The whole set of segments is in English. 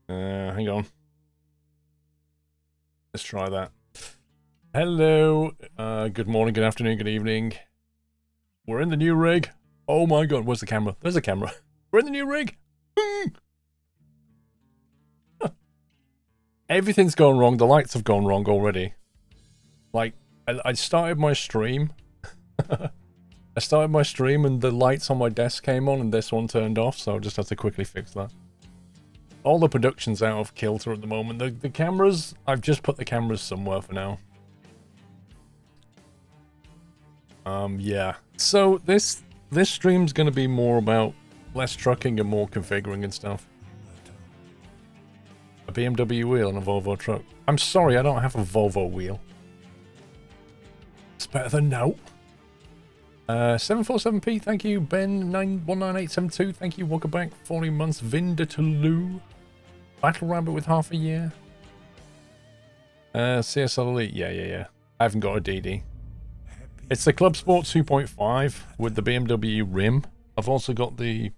Hang on. Let's try that. Hello. Good morning, good afternoon, good evening. We're in the new rig. Oh my god, where's the camera? There's a camera. We're in the new rig. Everything's gone wrong. The lights have gone wrong already. Like, I started my stream. I started my stream and the lights on my desk came on and this one turned off, so I just had to quickly fix that. All the production's out of kilter at the moment. The cameras, I've just put the cameras somewhere for now. Yeah. So this stream's gonna be more about less trucking and more configuring and stuff. A BMW wheel and a Volvo truck. I'm sorry, I don't have a Volvo wheel. It's better than no. 747p, thank you. Ben 919872, thank you. Welcome back. 40 months. Vindertaloo. Battle Rabbit with half a year. CSL Elite, yeah. I haven't got a DD. It's the Club Sport 2.5 with the BMW rim. I've also got the...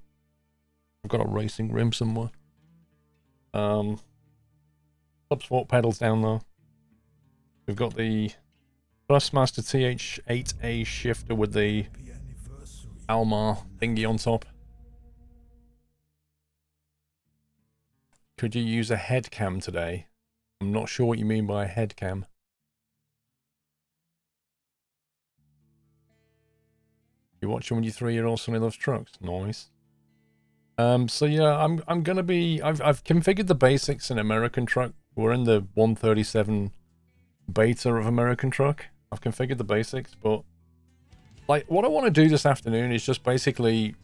I've got a racing rim somewhere. Club Sport pedals down there. We've got the Thrustmaster TH8A shifter with the Almar thingy on top. Could you use a head cam today? I'm not sure what you mean by a head cam. You're watching when your 3-year-old son loves trucks. Nice. So yeah, I'm gonna be... I've configured the basics in American Truck. We're in the 137 beta of American Truck. I've configured the basics, but... Like, what I want to do this afternoon is just basically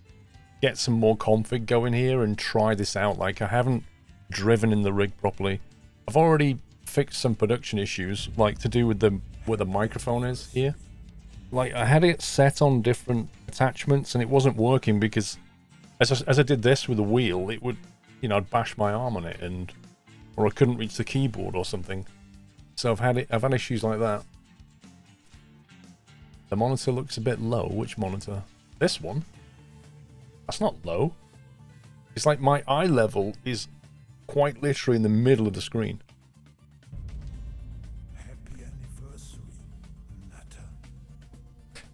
get some more config going here and try this out. Like, I haven't driven in the rig properly. I've already fixed some production issues, like to do with the where the microphone is here. Like, I had it set on different attachments and it wasn't working because as I did this with the wheel, it would, you know, I'd bash my arm on it and or I couldn't reach the keyboard or something. So I've had issues like that. The monitor looks a bit low. Which monitor? This one? That's not low. It's like my eye level is quite literally in the middle of the screen. Happy anniversary, Natter.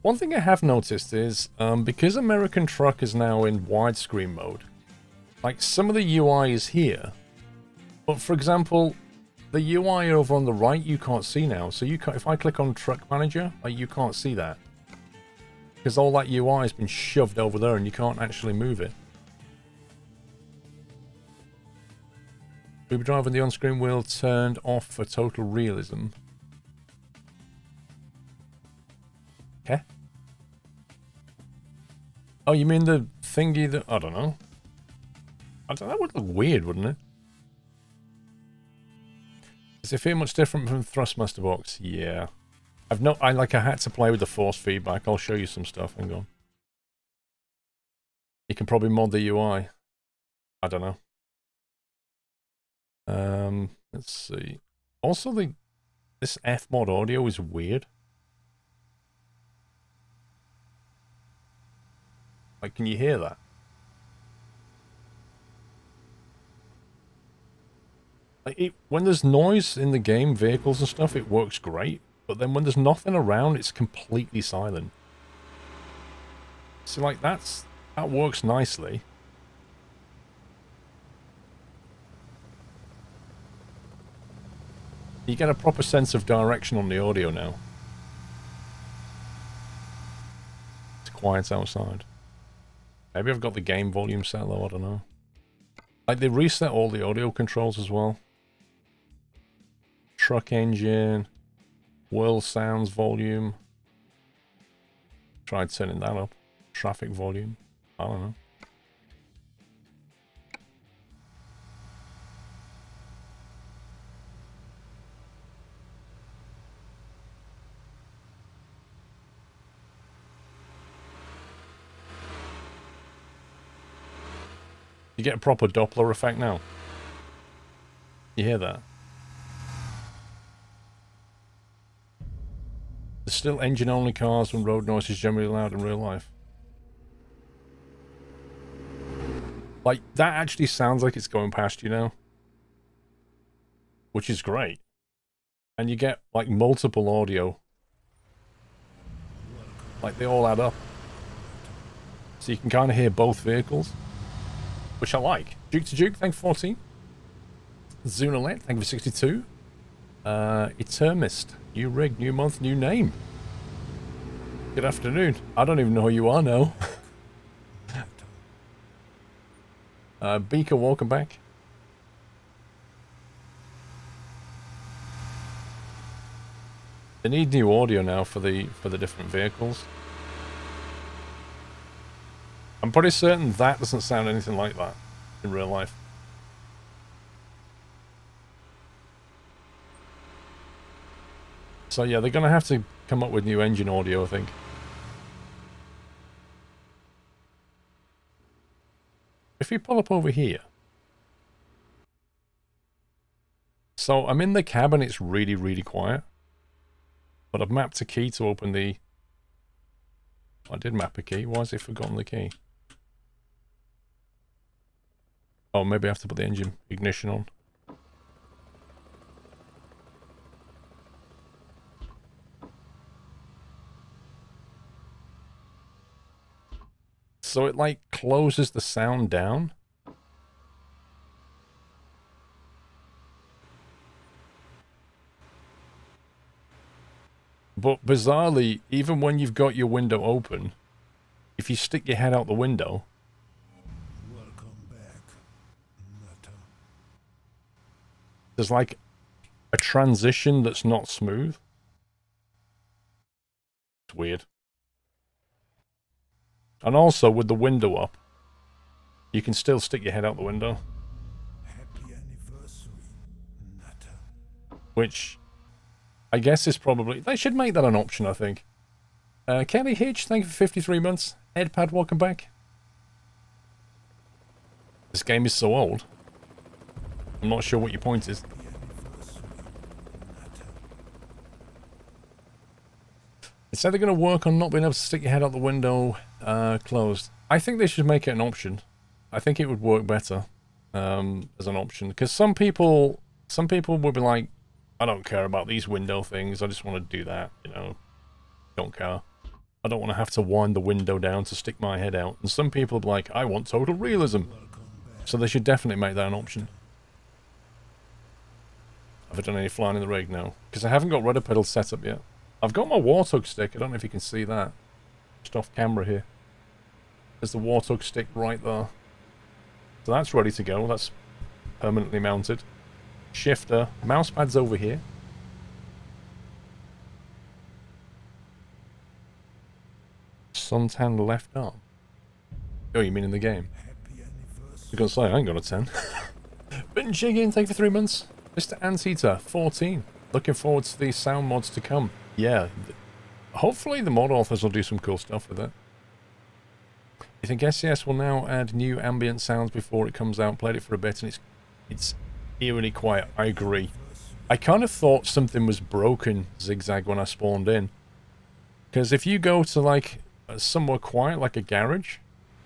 One thing I have noticed is, because American Truck is now in widescreen mode, like some of the UI is here, but for example, the UI over on the right you can't see now. So you can't, if I click on Truck Manager, like you can't see that because all that UI has been shoved over there and you can't actually move it. Uber Driver and the on-screen wheel turned off for total realism. Okay. Oh, you mean the thingy that... I don't know. That would look weird, wouldn't it? Does it feel much different from the Thrustmaster box? Yeah. I had to play with the force feedback. I'll show you some stuff. Hang on. You can probably mod the UI. I don't know. Let's see. Also, this F-mod audio is weird. Like, can you hear that? Like when there's noise in the game, vehicles and stuff, it works great. But then when there's nothing around, it's completely silent. So, like, that works nicely. You get a proper sense of direction on the audio now. It's quiet outside. Maybe I've got the game volume set low, I don't know. Like, they reset all the audio controls as well. Truck engine, world sounds volume. Tried turning that up. Traffic volume. I don't know. You get a proper Doppler effect now. You hear that? There's still engine-only cars when road noise is generally allowed in real life. Like, that actually sounds like it's going past you now. which is great. And you get like multiple audio. Like they all add up. So you can kind of hear both vehicles, which I like. Duke to Duke, thank you for 14. Zunalet, thank you for 62. Eternist, new rig, new month, new name. Good afternoon. I don't even know who you are now. Beaker, welcome back. They need new audio now for the different vehicles. I'm pretty certain that doesn't sound anything like that in real life. So yeah, they're going to have to come up with new engine audio, I think. If you pull up over here. So I'm in the cabin, it's really, really quiet. But I've mapped a key to open the... I did map a key. Why has it forgotten the key? Oh, maybe I have to put the engine ignition on. So it like closes the sound down. But bizarrely, even when you've got your window open, if you stick your head out the window, Welcome back, Nutter. there's like a transition that's not smooth. It's weird. And also with the window up, you can still stick your head out the window. Happy anniversary, Nutter. Which I guess is probably... They should make that an option, I think. Kelly Hitch, thank you for 53 months. Edpad, welcome back. This game is so old. I'm not sure what your point is. Happy anniversary, Nutter. They said they're going to work on not being able to stick your head out the window closed. I think they should make it an option. I think it would work better as an option. Because some people will be like, I don't care about these window things. I just want to do that, you know. Don't care. I don't want to have to wind the window down to stick my head out. And some people will be like, I want total realism. So they should definitely make that an option. Have I done any flying in the rig? No. Because I haven't got rudder pedals set up yet. I've got my Warthog stick. I don't know if you can see that. Just off camera here. There's the Warthog stick right there. So that's ready to go. That's permanently mounted. Shifter. Mouse pad's over here. Suntan left arm. Oh, you mean in the game? Happy anniversary. You're going to say, I ain't got a 10. Been jigging, thank you for 3 months. Mr. Anteater, 14. Looking forward to these sound mods to come. Yeah. Hopefully the mod authors will do some cool stuff with it. You think SCS will now add new ambient sounds before it comes out? Played it for a bit and it's eerily quiet. I agree. I kind of thought something was broken, Zigzag, when I spawned in. Because if you go to like somewhere quiet, like a garage,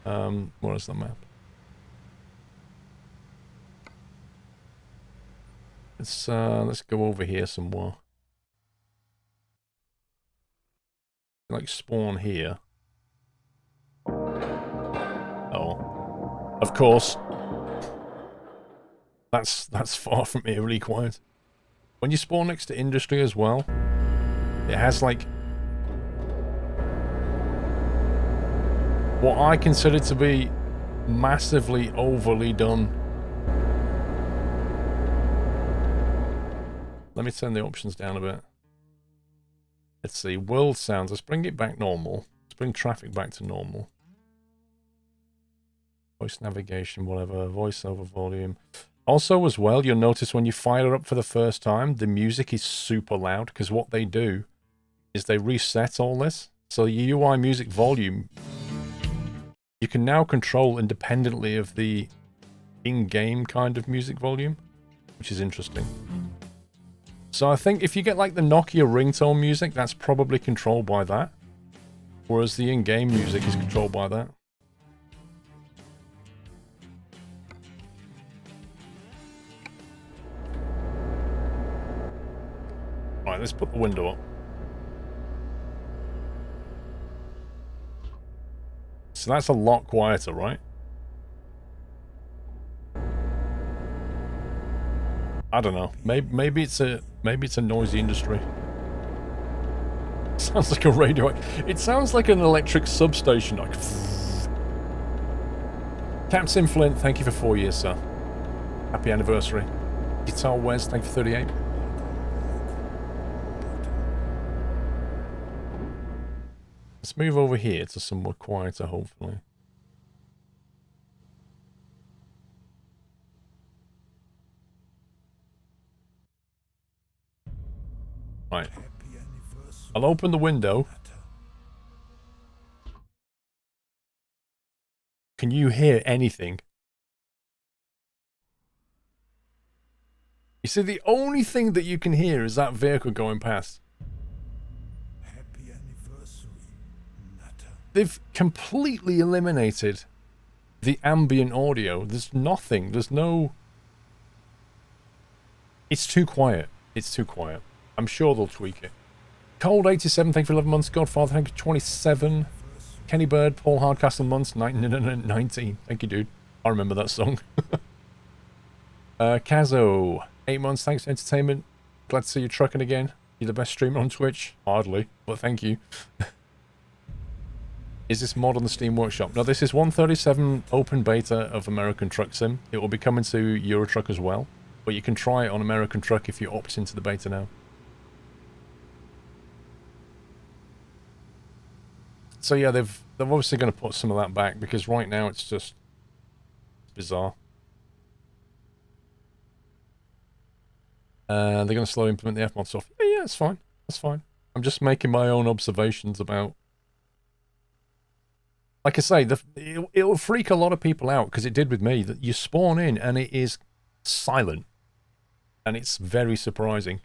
where is the map? Let's go over here somewhere. Like spawn here. Oh, of course. That's far from eerily quiet. When you spawn next to industry as well, it has like what I consider to be massively overly done. Let me turn the options down a bit. Let's see, world sounds. Let's bring it back normal. Let's bring traffic back to normal. Voice navigation, whatever. Voiceover volume. Also, as well, you'll notice when you fire it up for the first time, the music is super loud, because what they do is they reset all this. So the UI music volume, you can now control independently of the in-game kind of music volume, which is interesting. So I think if you get like the Nokia ringtone music, that's probably controlled by that. Whereas the in-game music is controlled by that. Right, let's put the window up. So that's a lot quieter, right? I don't know. Maybe it's a noisy industry. Sounds like a radio. It sounds like an electric substation. Like Captain Flint, thank you for 4 years, sir. Happy anniversary. Guitar Wes, thank you for 38. Let's move over here to somewhere quieter, hopefully. Right. I'll open the window. Can you hear anything? You see, the only thing that you can hear is that vehicle going past. Happy anniversary, Nutter. They've completely eliminated the ambient audio. There's nothing. There's no... It's too quiet. It's too quiet. I'm sure they'll tweak it. Cold 87, thank you for 11 months. Godfather, thank you 27. Kenny Bird, Paul Hardcastle months, 19. Thank you, dude. I remember that song. Kazo, 8 months, thanks for entertainment. Glad to see you trucking again. You're the best streamer on Twitch. Hardly, but thank you. Is this mod on the Steam Workshop? No, this is 137 open beta of American Truck Sim. It will be coming to Euro Truck as well. But you can try it on American Truck if you opt into the beta now. So yeah, they're obviously going to put some of that back because right now it's just bizarre. They're going to slowly implement the F-mod stuff. Yeah, it's fine. That's fine. I'm just making my own observations about... Like I say, it'll freak a lot of people out because it did with me. That you spawn in and it is silent. And it's very surprising.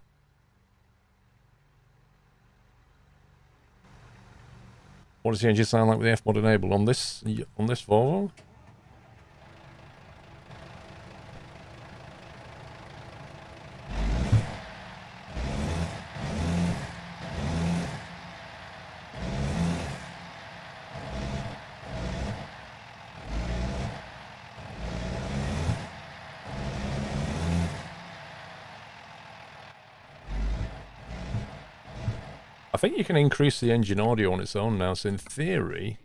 What does the engine sound like with the F-mod enabled on this Volvo? I think you can increase the engine audio on its own now, so in theory...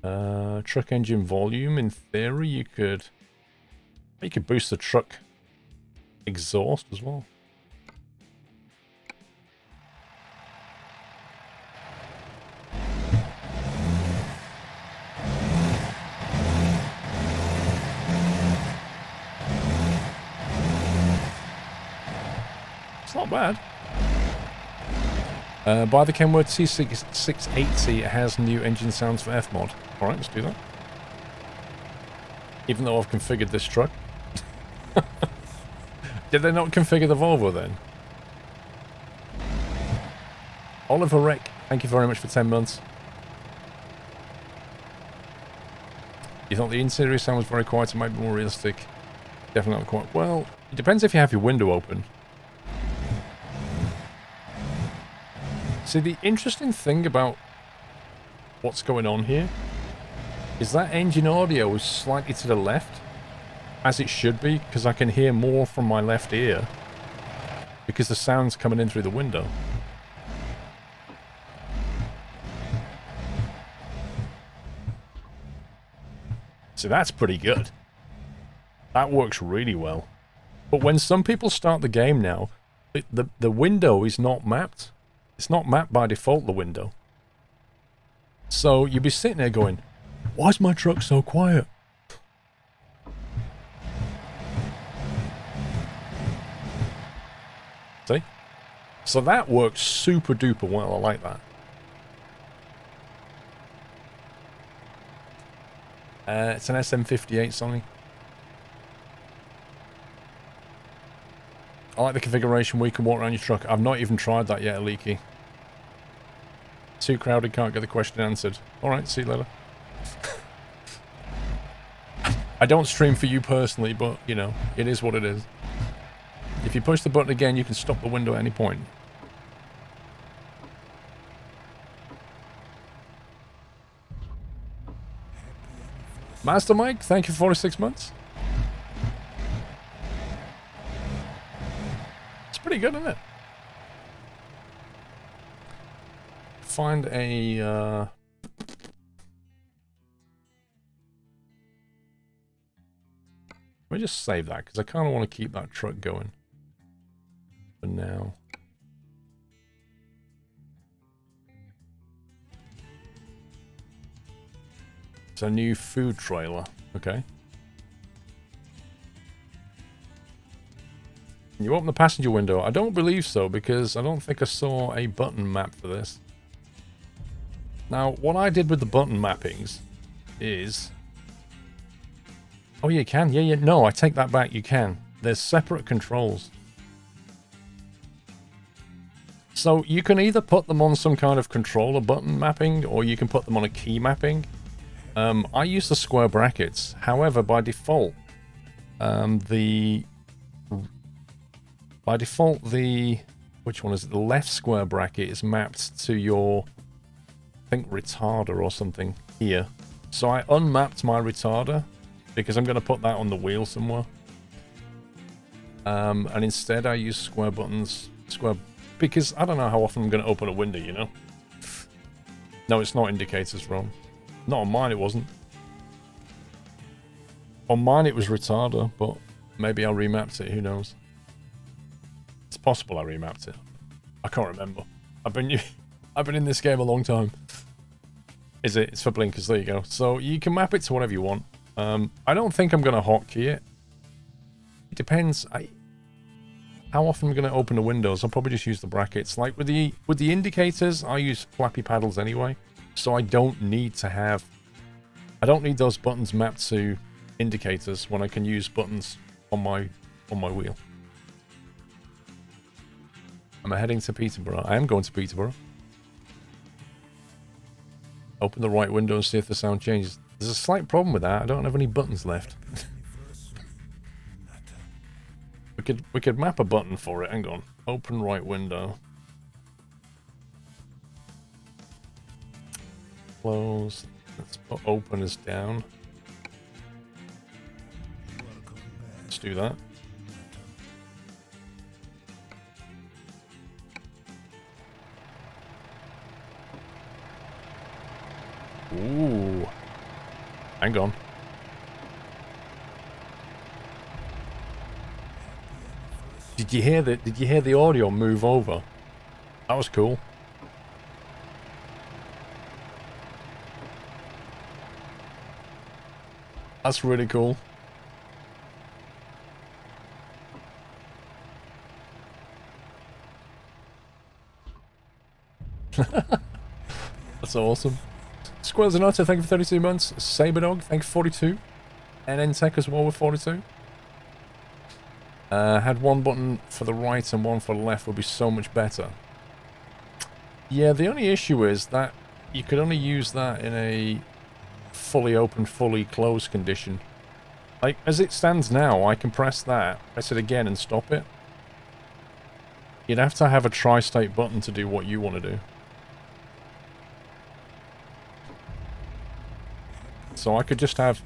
truck engine volume, in theory you could boost the truck exhaust as well. It's not bad. By the Kenworth T680, it has new engine sounds for F-mod. Alright, let's do that. Even though I've configured this truck. Did they not configure the Volvo then? Oliver Reck, thank you very much for 10 months. You thought the interior sound was very quiet, it might be more realistic. Definitely not quite. Well, it depends if you have your window open. See, the interesting thing about what's going on here is that engine audio is slightly to the left, as it should be, because I can hear more from my left ear because the sound's coming in through the window. So that's pretty good. That works really well. But when some people start the game now, the window is not mapped. It's not mapped by default, the window. So you'll be sitting there going, why is my truck so quiet? See? So that works super duper well. I like that. It's an SM58, Sonny. I like the configuration where you can walk around your truck. I've not even tried that yet, Leaky. Too crowded, can't get the question answered. Alright, see you later. I don't stream for you personally, but, you know, it is what it is. If you push the button again, you can stop the window at any point. Master Mike, thank you for 46 months. It's pretty good, isn't it? Find a... Let me just save that, because I kind of want to keep that truck going. For now. It's a new food trailer. Okay. Can you open the passenger window? I don't believe so, because I don't think I saw a button map for this. Now, what I did with the button mappings is... Oh, you can? Yeah. No, I take that back. You can. There's separate controls. So you can either put them on some kind of controller button mapping, or you can put them on a key mapping. I use the square brackets. However, by default, which one is it? The left square bracket is mapped to your, I think, retarder or something here. So I unmapped my retarder because I'm going to put that on the wheel somewhere. And instead I use square buttons, because I don't know how often I'm going to open a window, you know? No, it's not indicators, wrong. Not on mine, it wasn't. On mine, it was retarder, but maybe I remapped it. Who knows? It's possible I remapped it. I can't remember. I've been in this game a long time. Is it? It's for blinkers. There you go. So you can map it to whatever you want. I don't think I'm going to hotkey it. It depends. How often I'm going to open the windows? I'll probably just use the brackets. Like with the indicators, I use flappy paddles anyway. So I don't need those buttons mapped to indicators when I can use buttons on my wheel. Am I heading to Peterborough? I am going to Peterborough. Open the right window and see if the sound changes. There's a slight problem with that. I don't have any buttons left. we could map a button for it. Hang on. Open right window. Close. Let's put open as down. Let's do that. Ooh. Hang on. Did you hear the audio move over? That was cool. That's really cool. That's awesome. Squirrels and Otter, thank you for 32 months. Saberdog, thank you for 42. NN Tech as well with 42. Had one button for the right and one for the left would be so much better. Yeah, the only issue is that you could only use that in a fully open, fully closed condition. Like, as it stands now, I can press it again and stop it. You'd have to have a tri-state button to do what you want to do. So I could just have...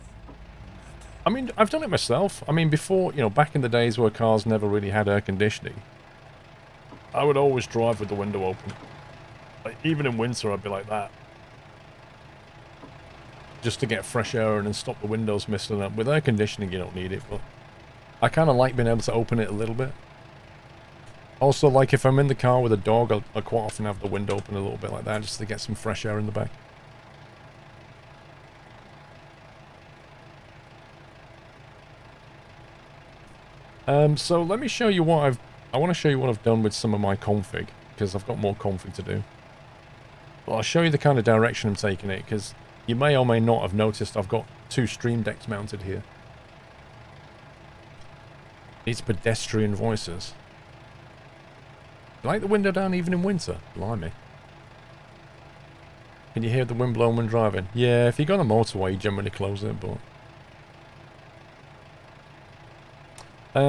I mean, I've done it myself. I mean, before, you know, back in the days where cars never really had air conditioning, I would always drive with the window open. Like, even in winter, I'd be like that. Just to get fresh air in and stop the windows misting up. With air conditioning, you don't need it, but I kind of like being able to open it a little bit. Also, like, if I'm in the car with a dog, I'll quite often have the window open a little bit like that, just to get some fresh air in the back. So let me show you what I want to show you what I've done with some of my config, because I've got more config to do. But I'll show you the kind of direction I'm taking it, because you may or may not have noticed I've got 2 stream decks mounted here. These pedestrian voices. You like the window down even in winter? Blimey. Can you hear the wind blowing when driving? Yeah, if you go on a motorway, you generally close it, but...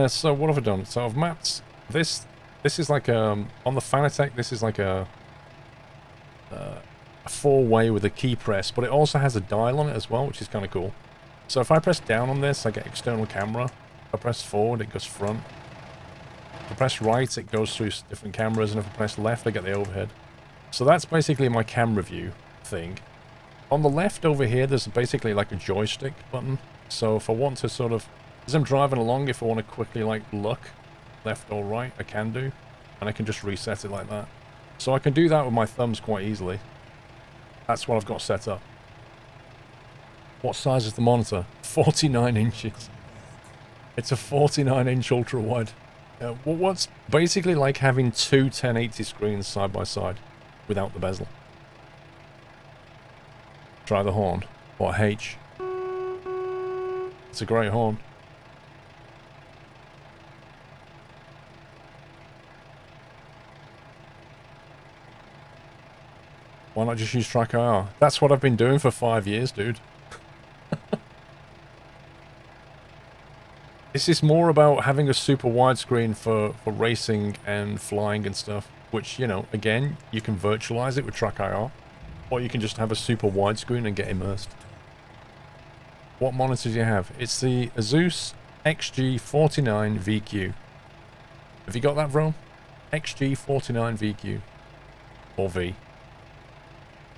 So what have I done? So I've mapped this is like on the Fanatec, this is like a 4-way with a key press, but it also has a dial on it as well, which is kind of cool. So if I press down on this, I get external camera. If I press forward, it goes front. If I press right, it goes through different cameras, and if I press left, I get the overhead. So that's basically my camera view thing. On the left over here, there's basically like a joystick button. So if I want to sort of, as I'm driving along, if I want to quickly like look left or right, I can do. And I can just reset it like that. So I can do that with my thumbs quite easily. That's what I've got set up. What size is the monitor? 49 inches. It's a 49-inch ultra-wide. What's basically like having two 1080 screens side by side without the bezel. Try the horn. Or H. It's a great horn. Why not just use Track IR? That's what I've been doing for 5 years, dude. This is more about having a super widescreen for racing and flying and stuff, which, you know, again, you can virtualize it with Track IR, or you can just have a super widescreen and get immersed. What monitor do you have? It's the Asus XG49 VQ. Have you got that, bro? XG49 VQ. Or V.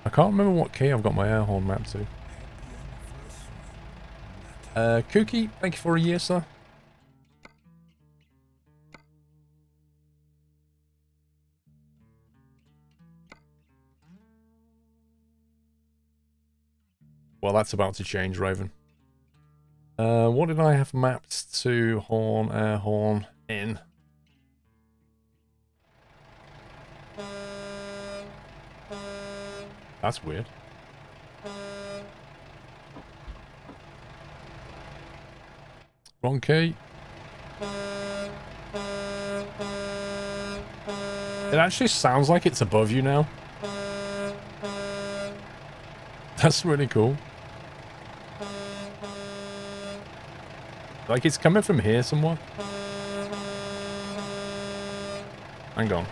I can't remember what key I've got my air horn mapped to. Kooky, thank you for a year, sir. Well, that's about to change, Raven. What did I have mapped to horn, air horn, in? That's weird. Wrong key. It actually sounds like it's above you now. That's really cool. Like it's coming from here somewhere. Hang on.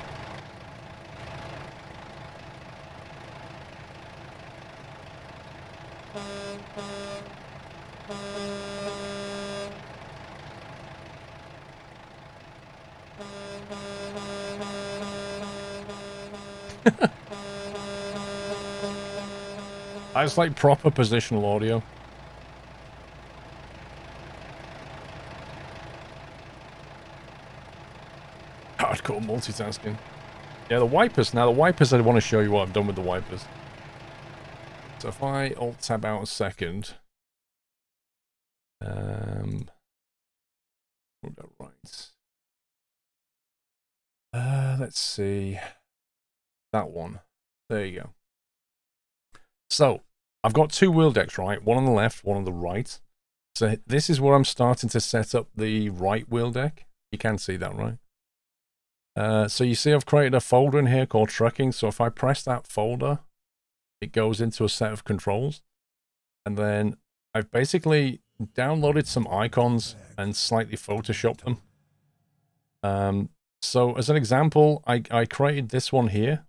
That's like proper positional audio. Hardcore multitasking. Yeah, the wipers. Now the wipers, I want to show you what I've done with the wipers. So if I alt-tab out a second. We'll go right. Let's see. That one. There you go. So, I've got two wheel decks, right? One on the left, one on the right. So this is where I'm starting to set up the right wheel deck. You can see that, right? So you see I've created a folder in here called trucking. So if I press that folder, it goes into a set of controls. And then I've basically downloaded some icons and slightly photoshopped them. So as an example, I created this one here.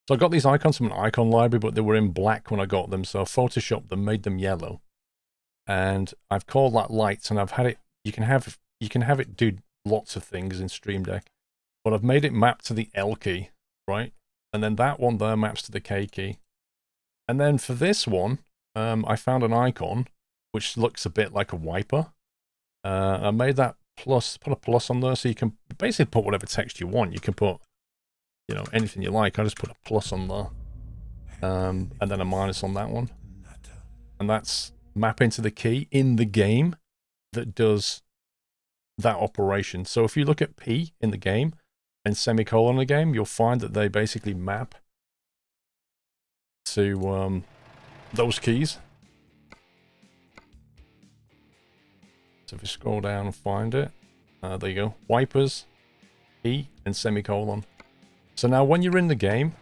So I got these icons from an icon library, but they were in black when I got them. So I photoshopped them, made them yellow. And I've called that lights, and I've had it, you can have it do lots of things in Stream Deck. But I've made it map to the L key, right? And then that one there maps to the K key. And then for this one, I found an icon which looks a bit like a wiper. I made that plus, put a plus on there, so you can basically put whatever text you want. You can put, you know, anything you like. I just put a plus on there, and then a minus on that one. And that's mapping to the key in the game that does that operation. So if you look at P in the game and semicolon in the game, you'll find that they basically map to those keys. So if you scroll down and find it, there you go. Wipers, E, and semicolon. So now when you're in the game,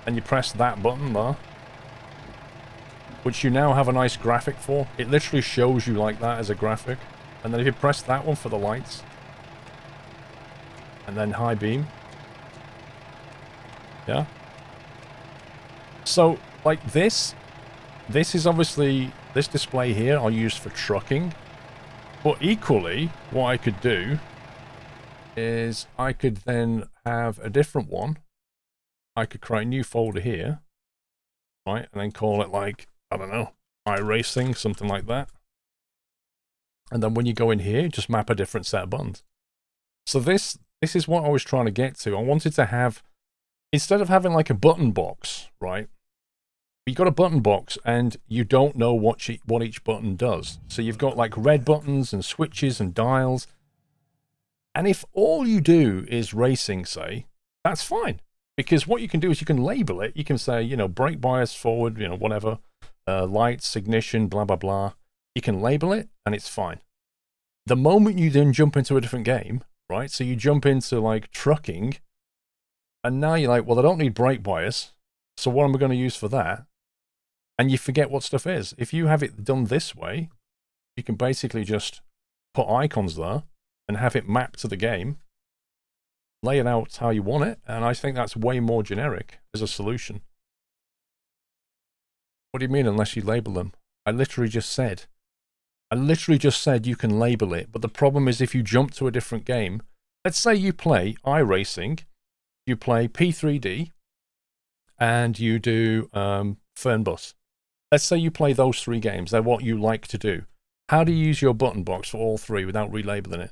and you press that button there, which you now have a nice graphic for, it literally shows you like that as a graphic. And then if you press that one for the lights, and then high beam. Yeah. So, like this is obviously, this display here I'll use for trucking. But equally, what I could do is I could then have a different one. I could create a new folder here, right? And then call it like, I don't know, iRacing, something like that. And then when you go in here, just map a different set of buttons. So this is what I was trying to get to. I wanted to have, instead of having like a button box, right? You got a button box and you don't know what each button does. So you've got like red buttons and switches and dials. And if all you do is racing, say, that's fine. Because what you can do is you can label it. You can say, you know, brake bias forward, you know, whatever, lights, ignition, blah, blah, blah. You can label it and it's fine. The moment you then jump into a different game, right? So you jump into like trucking and now you're like, well, I don't need brake bias. So what am I going to use for that? And you forget what stuff is. If you have it done this way, you can basically just put icons there and have it mapped to the game, lay it out how you want it, and I think that's way more generic as a solution. What do you mean unless you label them? I literally just said you can label it, but the problem is if you jump to a different game, let's say you play iRacing, you play P3D, and you do Fernbus. Let's say you play those 3 games. They're what you like to do. How do you use your button box for all 3 without relabeling it?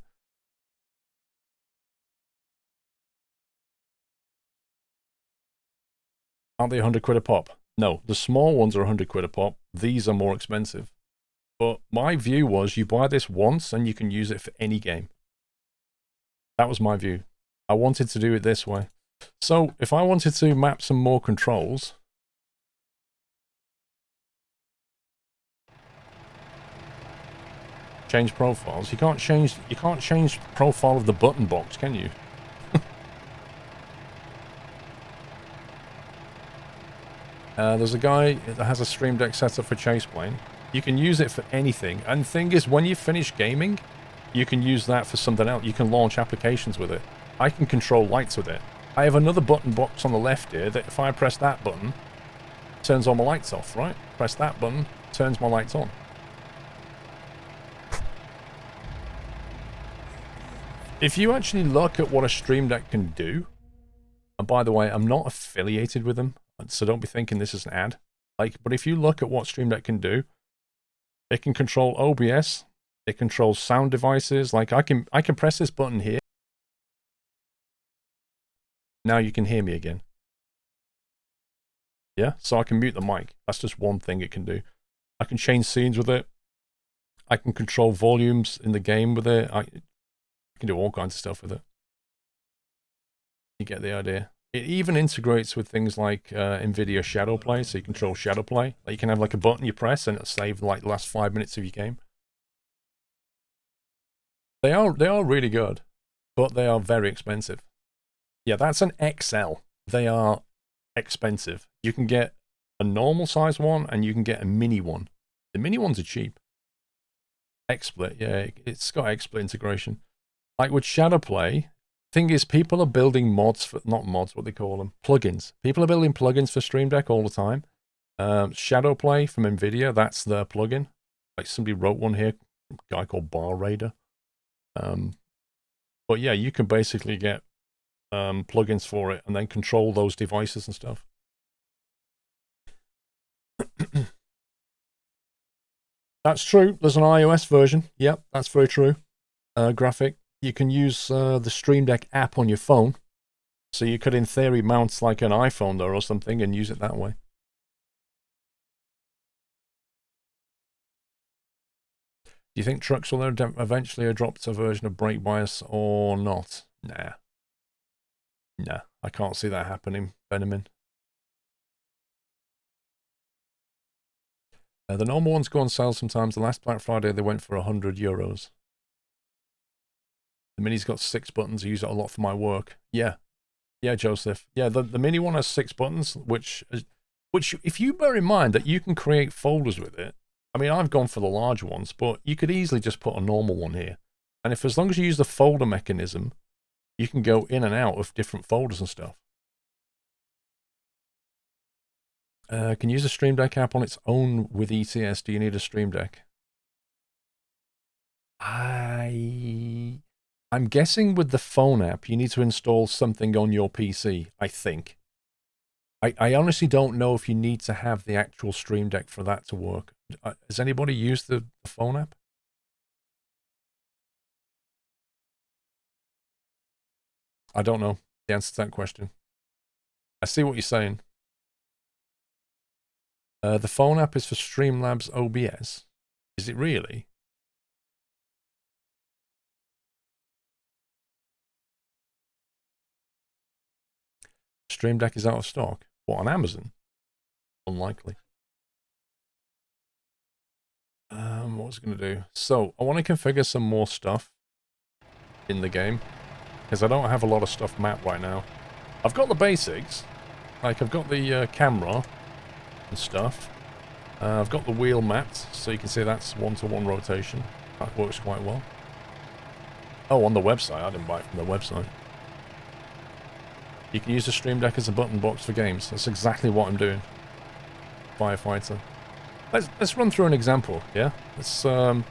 Aren't they 100 quid a pop? No, the small ones are 100 quid a pop. These are more expensive. But my view was you buy this once and you can use it for any game. That was my view. I wanted to do it this way. So if I wanted to map some more controls, change profiles. You can't change the profile of the button box, can you? There's a guy that has a Stream Deck set up for chase plane. You can use it for anything. And the thing is, when you finish gaming, you can use that for something else. You can launch applications with it. I can control lights with it. I have another button box on the left here that if I press that button, turns all my lights off, right? Press that button, turns my lights on. If you actually look at what a Stream Deck can do, and by the way, I'm not affiliated with them, so don't be thinking this is an ad. But if you look at what Stream Deck can do, it can control OBS, it controls sound devices. Like I can press this button here. Now you can hear me again. Yeah, so I can mute the mic. That's just one thing it can do. I can change scenes with it. I can control volumes in the game with it. I can do all kinds of stuff with it. You get the idea. It even integrates with things like NVIDIA Shadow Play, so you control Shadow Play. Like you can have like a button you press and it'll save like the last 5 minutes of your game. They are really good, but they are very expensive. Yeah, that's an XL. They are expensive. You can get a normal size one and you can get a mini one. The mini ones are cheap. XSplit, yeah, it's got XSplit integration. Like with Shadow Play, thing is people are building mods for, not mods, what they call them, plugins. People are building plugins for Stream Deck all the time. Shadow Play from NVIDIA, that's their plugin. Like somebody wrote one here, a guy called Bar Raider. But yeah, you can basically get plugins for it and then control those devices and stuff. That's true. There's an iOS version. Yep, that's very true. Graphic. You can use the Stream Deck app on your phone. So you could, in theory, mount like an iPhone there or something and use it that way. Do you think trucks will eventually adopt a version of brake bias or not? Nah. Nah, I can't see that happening, Benjamin. The normal ones go on sale sometimes. The last Black Friday, they went for €100. The mini's got 6 buttons. I use it a lot for my work. Yeah. Yeah, Joseph. Yeah, the mini one has 6 buttons, which, if you bear in mind that you can create folders with it, I mean, I've gone for the large ones, but you could easily just put a normal one here. And as long as you use the folder mechanism, you can go in and out of different folders and stuff. Can use a Stream Deck app on its own with ECS. Do you need a Stream Deck? I'm guessing with the phone app, you need to install something on your PC, I think. I honestly don't know if you need to have the actual Stream Deck for that to work. Has anybody used the phone app? I don't know the answer to that question. I see what you're saying. The phone app is for Streamlabs OBS. Is it really? Stream Deck is out of stock. What, on Amazon? Unlikely. What was I going to do? So, I want to configure some more stuff in the game, because I don't have a lot of stuff mapped right now. I've got the basics. Like, I've got the camera and stuff. I've got the wheel mapped, so you can see that's one-to-one rotation. That works quite well. Oh, on the website. I didn't buy it from the website. You can use the Stream Deck as a button box for games. That's exactly what I'm doing. Firefighter. Let's run through an example, yeah? Let's, I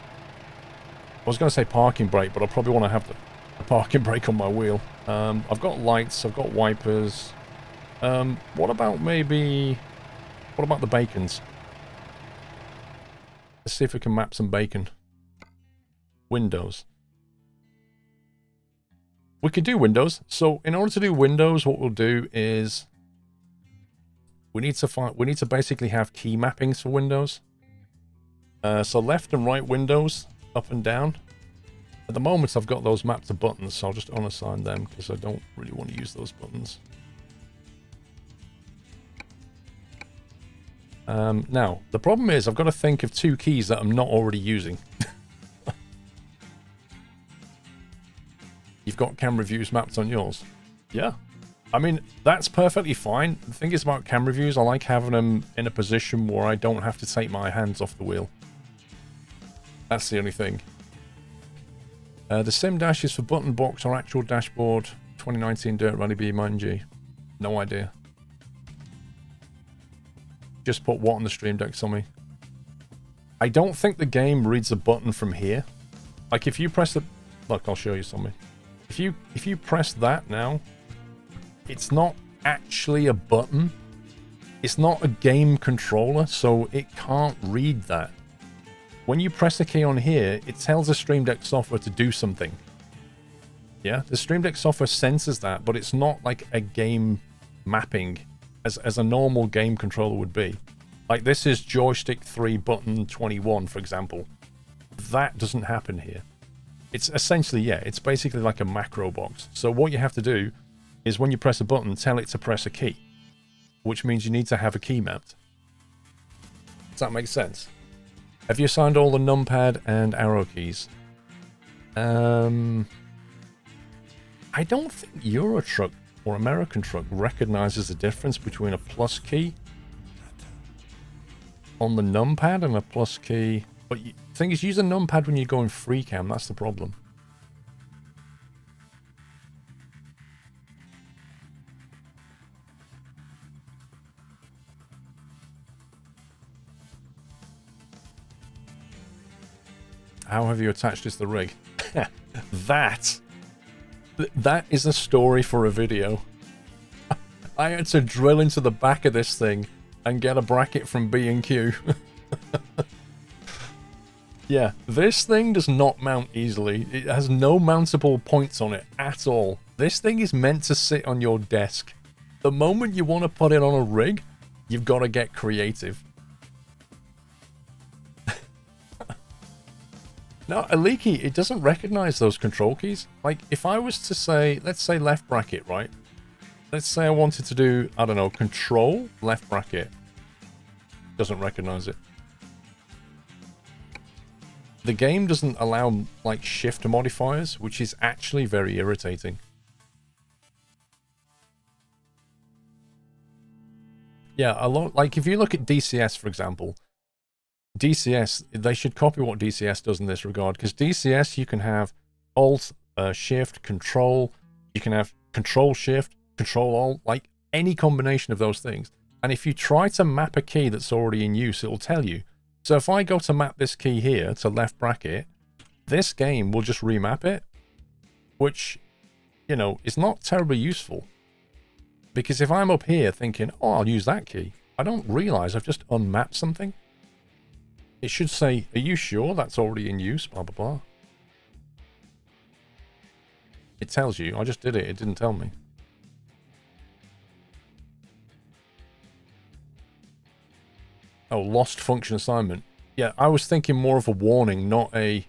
was going to say parking brake, but I probably want to have the parking brake on my wheel. I've got lights, I've got wipers. What about maybe... What about the bacons? Let's see if we can map some bacon. Windows. We could do windows. So in order to do windows, what we'll do is we need to basically have key mappings for windows. So left and right windows, up and down. At the moment, I've got those mapped to buttons, so I'll just unassign them because I don't really want to use those buttons. Now, the problem is I've got to think of two keys that I'm not already using. You've got camera views mapped on yours. Yeah. I mean, that's perfectly fine. The thing is about camera views, I like having them in a position where I don't have to take my hands off the wheel. That's the only thing. The sim dash is for button box or actual dashboard. 2019 Dirt Rally B-G. No idea. Just put what on the Stream Deck, Sommy? I don't think the game reads a button from here. Like if you press the... Look, I'll show you something. If you press that now, it's not actually a button. It's not a game controller, so it can't read that. When you press a key on here, it tells the Stream Deck software to do something. Yeah, the Stream Deck software senses that, but it's not like a game mapping as a normal game controller would be. Like this is joystick 3 button 21, for example. That doesn't happen here. It's essentially, yeah, it's basically like a macro box. So what you have to do is when you press a button, tell it to press a key, which means you need to have a key mapped. Does that make sense? Have you assigned all the numpad and arrow keys? I don't think Euro Truck or American Truck recognizes the difference between a plus key on the numpad and a plus key. But the thing is, use a numpad when you're going free cam. That's the problem. How have you attached this to the rig? That is a story for a video. I had to drill into the back of this thing and get a bracket from B&Q. Yeah, this thing does not mount easily. It has no mountable points on it at all. This thing is meant to sit on your desk. The moment you want to put it on a rig, you've got to get creative. No, Aliki, it doesn't recognize those control keys. Like, if I was to say, let's say left bracket, right? Let's say I wanted to do, I don't know, control, left bracket. Doesn't recognize it. The game doesn't allow, like, shift modifiers, which is actually very irritating. Yeah, a lot, like, if you look at DCS, for example, DCS, they should copy what DCS does in this regard, because DCS, you can have Alt, Shift, Control, You can have Control Shift, Control Alt, like any combination of those things. And if you try to map a key that's already in use, it'll tell you. So if I go to map this key here to left bracket, this game will just remap it, which, you know, is not terribly useful. Because if I'm up here thinking, oh, I'll use that key, I don't realize I've just unmapped something. It should say, are you sure that's already in use? Blah, blah, blah. It tells you. I just did it. It didn't tell me. Oh, lost function assignment. Yeah, I was thinking more of a warning, not a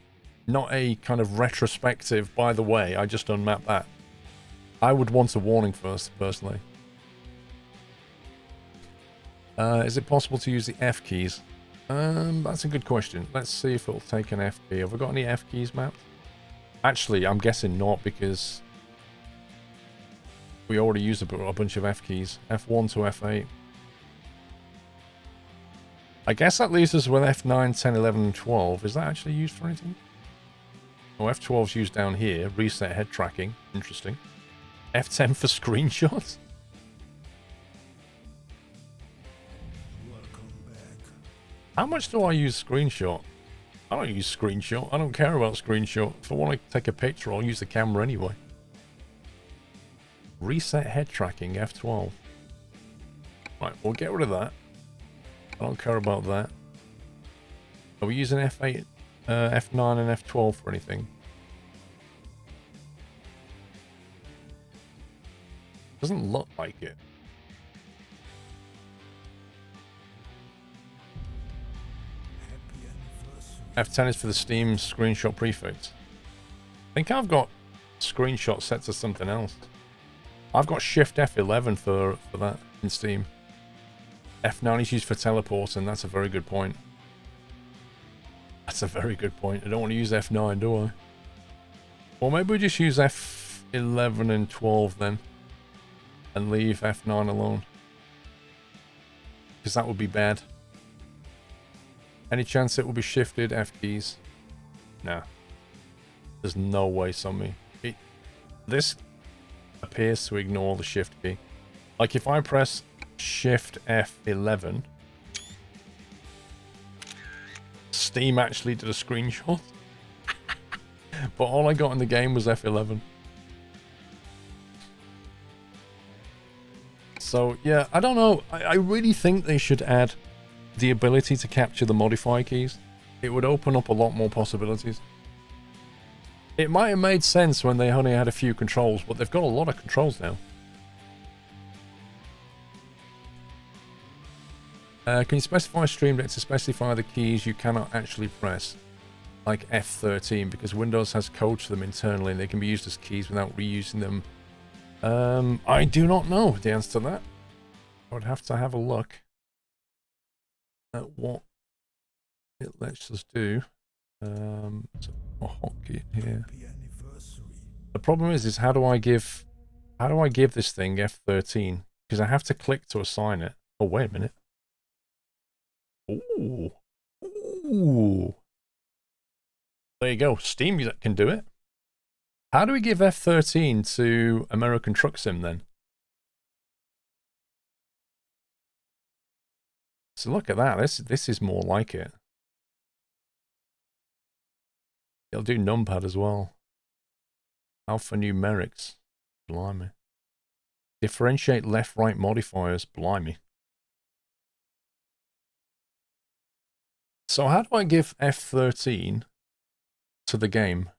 kind of retrospective, by the way, I just unmapped that. I would want a warning first, personally. Is it possible to use the F keys? That's a good question. Let's see if it'll take an F key. Have we got any F keys mapped? Actually, I'm guessing not, because we already used a bunch of F keys. F1 to F8. I guess that leaves us with F9, 10, 11, and 12. Is that actually used for anything? Oh, F12's used down here. Reset head tracking. Interesting. F10 for screenshots? How much do I use screenshot? I don't use screenshot. I don't care about screenshot. If I want to take a picture, I'll use the camera anyway. Reset head tracking, F12. Right, we'll get rid of that. I don't care about that. Are we using F8, F9 and F12 for anything? Doesn't look like it. F10 is for the Steam screenshot prefix. I think I've got screenshot set to something else. I've got Shift F11 for that in Steam. F9 is used for teleporting. That's a very good point. That's a very good point. I don't want to use F9, do I? Or maybe we just use F11 and 12 then. And leave F9 alone. Because that would be bad. Any chance it will be shifted F keys? Nah. There's no way, Sommy. This appears to ignore the shift key. Like if I press Shift F11, Steam actually did a screenshot. But all I got in the game was F11. So yeah, I don't know. I really think they should add the ability to capture the modify keys. It would open up a lot more possibilities. It might have made sense when they only had a few controls, but they've got a lot of controls now. Can you specify Stream Deck to specify the keys you cannot actually press? Like F13, because Windows has codes for them internally and they can be used as keys without reusing them. I do not know the answer to that. I would have to have a look at what it lets us do. So a hotkey here. The problem is how do I give this thing F13? Because I have to click to assign it. Oh, wait a minute. Ooh. Ooh. There you go. Steam can do it. How do we give F13 to American Truck Sim then? So look at that. This is more like it. It'll do numpad as well. Alphanumerics. Blimey. Differentiate left-right modifiers. Blimey. So how do I give F13 to the game?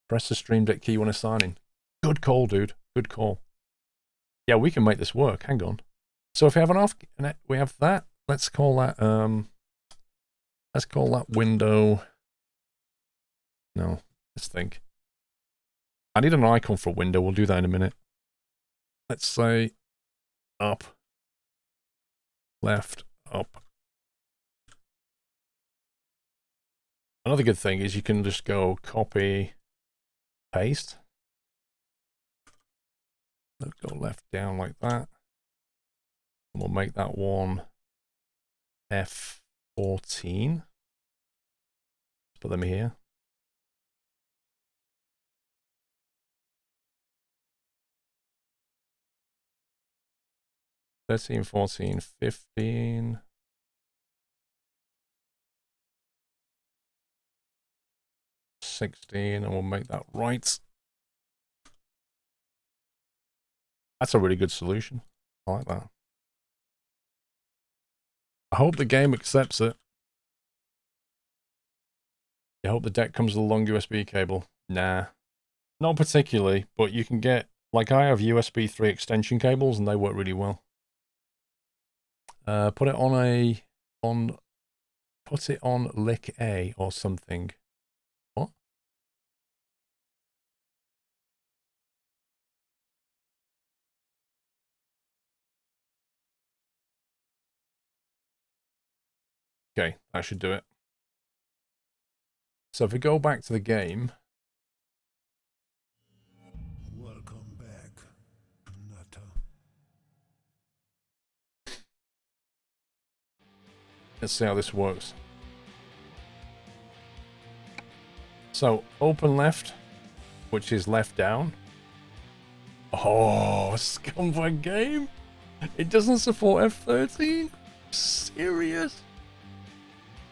Press the Stream Deck key when assigning. Good call, dude. Good call. Yeah, we can make this work. Hang on. So if we have an off, we have that. Let's call that window. No, let's think. I need an icon for window. We'll do that in a minute. Let's say up, left, up. Another good thing is you can just go copy, paste. Let's go left down like that. And we'll make that one F14. Put them here. 13, 14, 15. 16, and we'll make that right. That's a really good solution. I like that. I hope the game accepts it. I hope the deck comes with a long USB cable. Nah, not particularly, but you can get, like I have USB 3 extension cables and they work really well. Put it on Lick A or something. What? Okay, that should do it. So if we go back to the game. Welcome back, Nutter. Let's see how this works. So open left, which is left down. Oh, scumbag game. It doesn't support F13? Serious?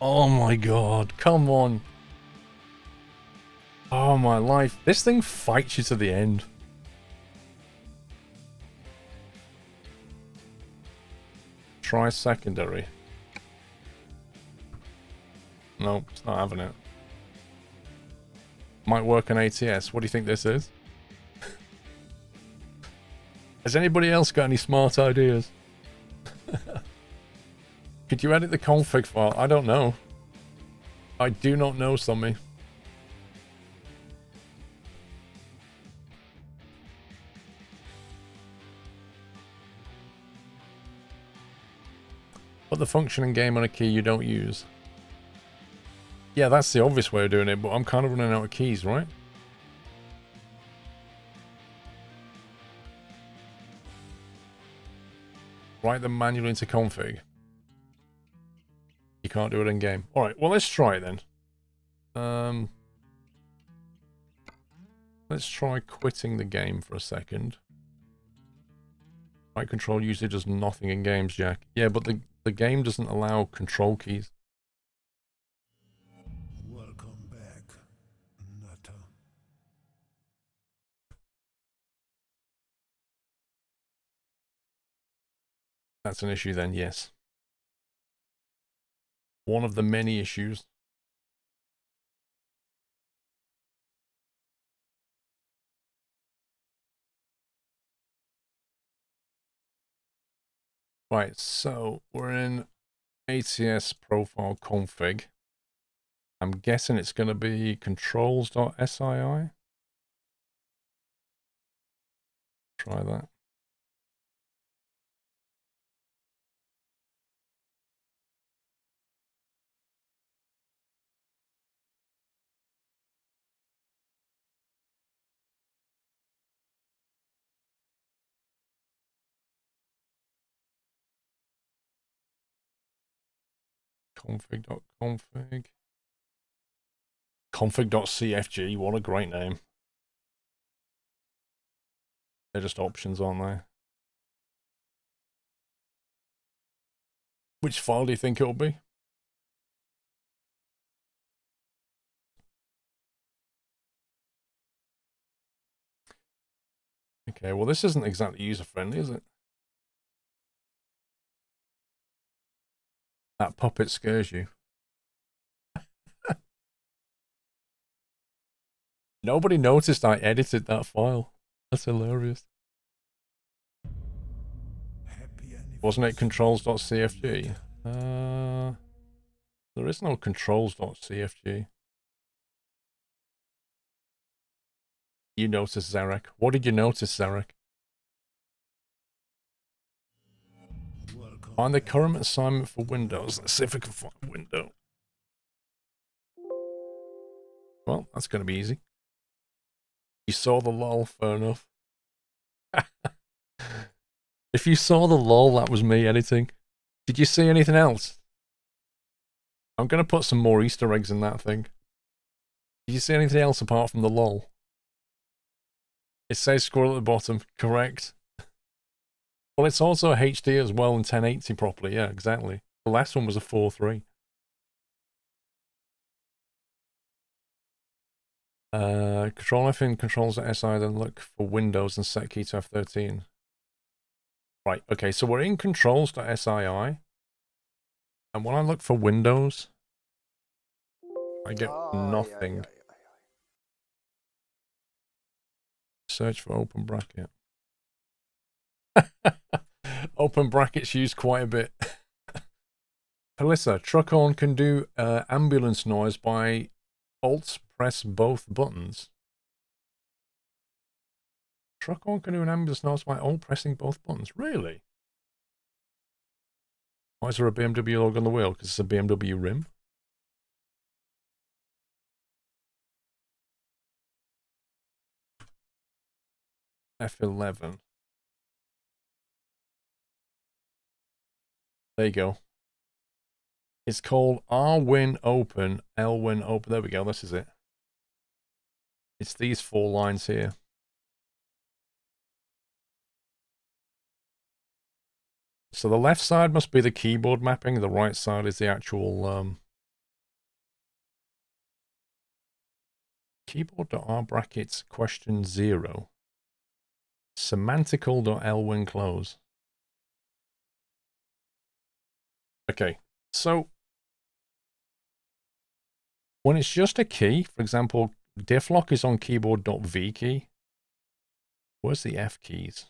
Oh my god, come on. Oh my life. This thing fights you to the end. Try secondary. Nope, it's not having it. Might work on ATS. What do you think this is? Has anybody else got any smart ideas? Could you edit the config file? I don't know. I do not know, Sommy. Put the function in game on a key you don't use. Yeah, that's the obvious way of doing it, but I'm kind of running out of keys, right? Write them manually into config. You can't do it in game. Alright, well let's try it then. Let's try quitting the game for a second. Right control usually does nothing in games, Jack. Yeah, but the game doesn't allow control keys. Welcome back, Nutter. That's an issue then, yes. One of the many issues. Right, so we're in ATS profile config. I'm guessing it's going to be controls.sii. Try that. Config.config. Config.cfg, what a great name. They're just options, aren't they? Which file do you think it'll be? Okay, well this isn't exactly user-friendly, is it? That puppet scares you. Nobody noticed I edited that file. That's hilarious. Wasn't it controls.cfg? There is no controls.cfg. You noticed, Zarek. What did you notice, Zarek? Find the current assignment for Windows. Let's see if I can find a window. Well, that's going to be easy. You saw the lol, fair enough. If you saw the lol, that was me editing. Did you see anything else? I'm going to put some more Easter eggs in that thing. Did you see anything else apart from the lol? It says squirrel at the bottom, correct. Well, it's also HD as well and 1080 properly. Yeah, exactly. The last one was a 4.3. Control F in controls at SI, then look for Windows and set key to F13. Right, okay, so we're in controls.sii. And when I look for Windows, I get nothing. Search for open bracket. Open brackets used quite a bit. Alyssa, truck horn can do ambulance noise by Alt press both buttons. Truck horn can do an ambulance noise by Alt pressing both buttons. Really? Why is there a BMW logo on the wheel? Because it's a BMW rim. F11. There you go. It's called R-Win Open, L-Win Open. There we go. This is it. It's these 4 lines here. So the left side must be the keyboard mapping. The right side is the actual keyboard.r brackets question 0. Semantical.lwin close. Okay, so when it's just a key, for example, diff lock is on keyboard.v key. Where's the F keys?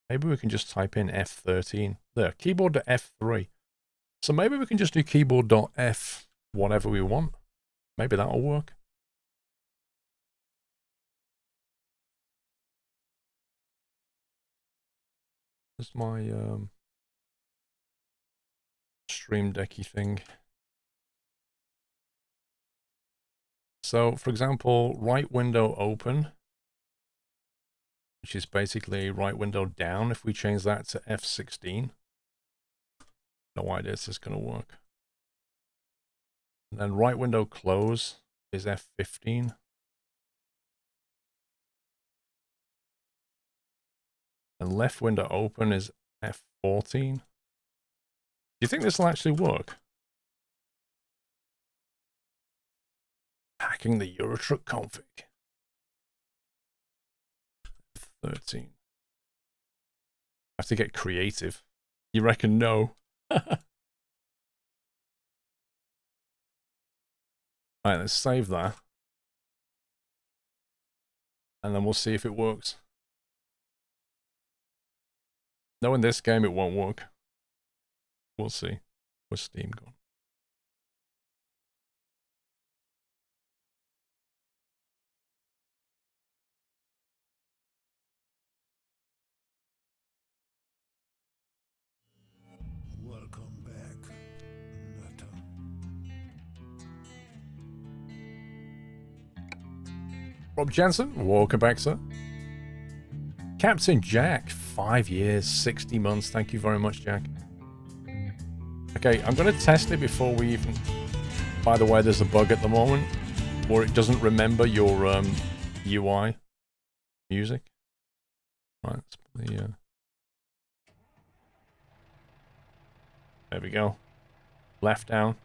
Maybe we can just type in F13. There, keyboard.f3. So maybe we can just do keyboard.f whatever we want. Maybe that'll work. There's my Stream Decky thing. So, for example, right window open, which is basically right window down. If we change that to F16, no idea if this is going to work. And then right window close is F15. And left window open is F14. Do you think this will actually work? Hacking the Eurotruck config. F13. I have to get creative. You reckon no? Alright, let's save that. And then we'll see if it works. No, in this game it won't work. We'll see. Where's Steam gone? Welcome back, Nutter. Rob Jansen, welcome back, sir. Captain Jack, 5 years, 60 months. Thank you very much, Jack. Okay, I'm going to test it before we even... By the way, there's a bug at the moment where it doesn't remember your UI music. Right, let's put the... There we go. Left down.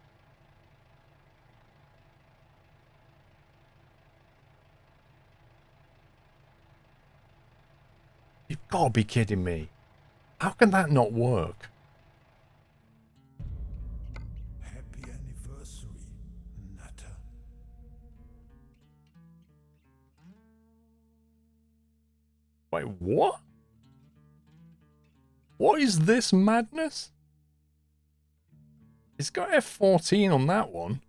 You've got to be kidding me. How can that not work? Happy anniversary, Nutter. Wait, what? What is this madness? It's got F14 on that one,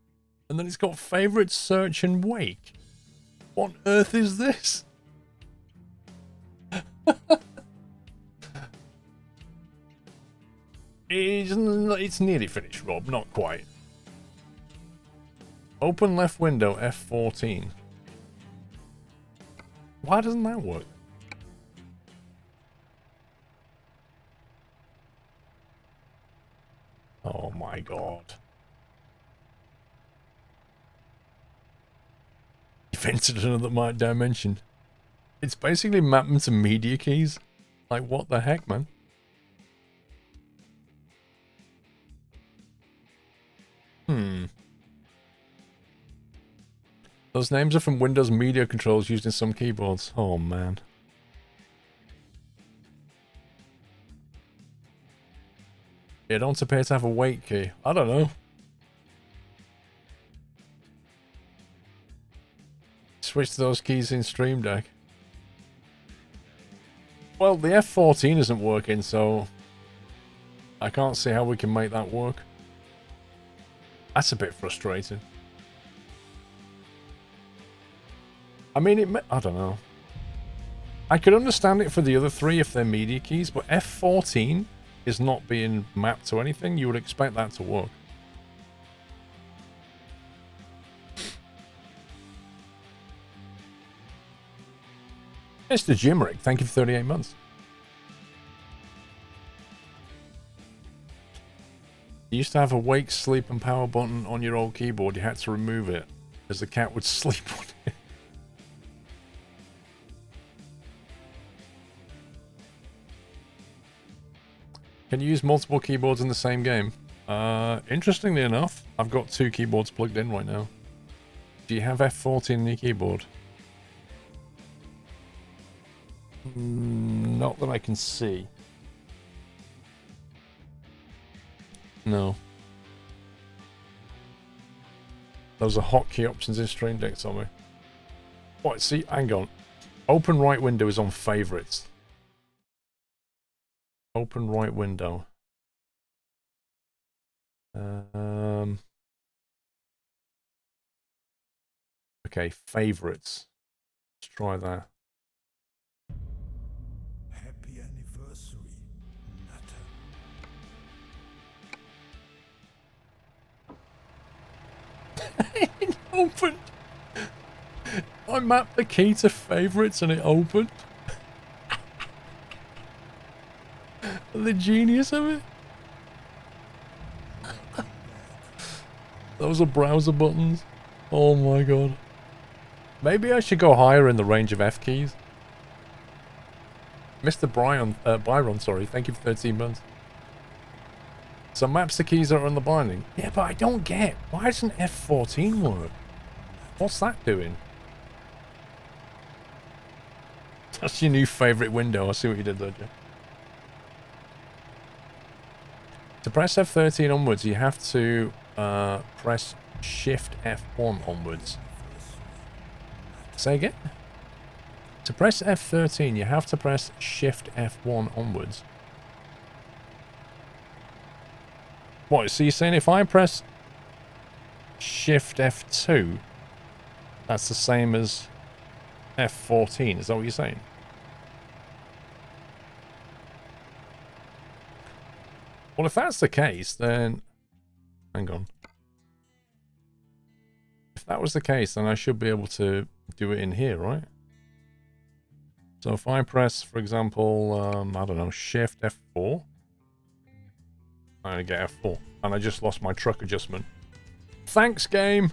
and then it's got favorite, search, and wake. What on earth is this? It's nearly finished, Rob. Not quite. Open left window, F14. Why doesn't that work? Oh my god. You've entered another dimension. It's basically mapping to media keys. Like, what the heck, man? Those names are from Windows Media Controls used in some keyboards. Oh, man. It don't appear to have a wait key. I don't know. Switch to those keys in Stream Deck. Well, the F14 isn't working, so I can't see how we can make that work. That's a bit frustrating. I mean, I don't know. I could understand it for the other three if they're media keys, but F14 is not being mapped to anything. You would expect that to work. Mr. Jimrick, thank you for 38 months. You used to have a wake, sleep, and power button on your old keyboard. You had to remove it, as the cat would sleep on it. Can you use multiple keyboards in the same game? Interestingly enough, I've got 2 keyboards plugged in right now. Do you have F14 in your keyboard? Not that I can see. No. Those are hotkey options in Stream Deck, Tommy. What? See, hang on. Open right window is on favorites. Open right window. Okay, favorites. Let's try that. Happy anniversary, Nutter. It opened. I mapped the key to favorites and it opened. The genius of it. Those are browser buttons. Oh my god. Maybe I should go higher in the range of F keys. Mr. Byron, sorry. Thank you for 13 months. So maps the keys that are on the binding. Yeah, but I don't get. Why doesn't F14 work? What's that doing? That's your new favourite window. I see what you did there, Jeff. To press F13 onwards, you have to press Shift F1 onwards. Say again? To press F13, you have to press Shift F1 onwards. What, so you're saying if I press Shift F2, that's the same as F14, is that what you're saying? Well, if that's the case, then... Hang on. If that was the case, then I should be able to do it in here, right? So if I press, for example, I don't know, Shift F4, I get F4, and I just lost my truck adjustment. Thanks, game!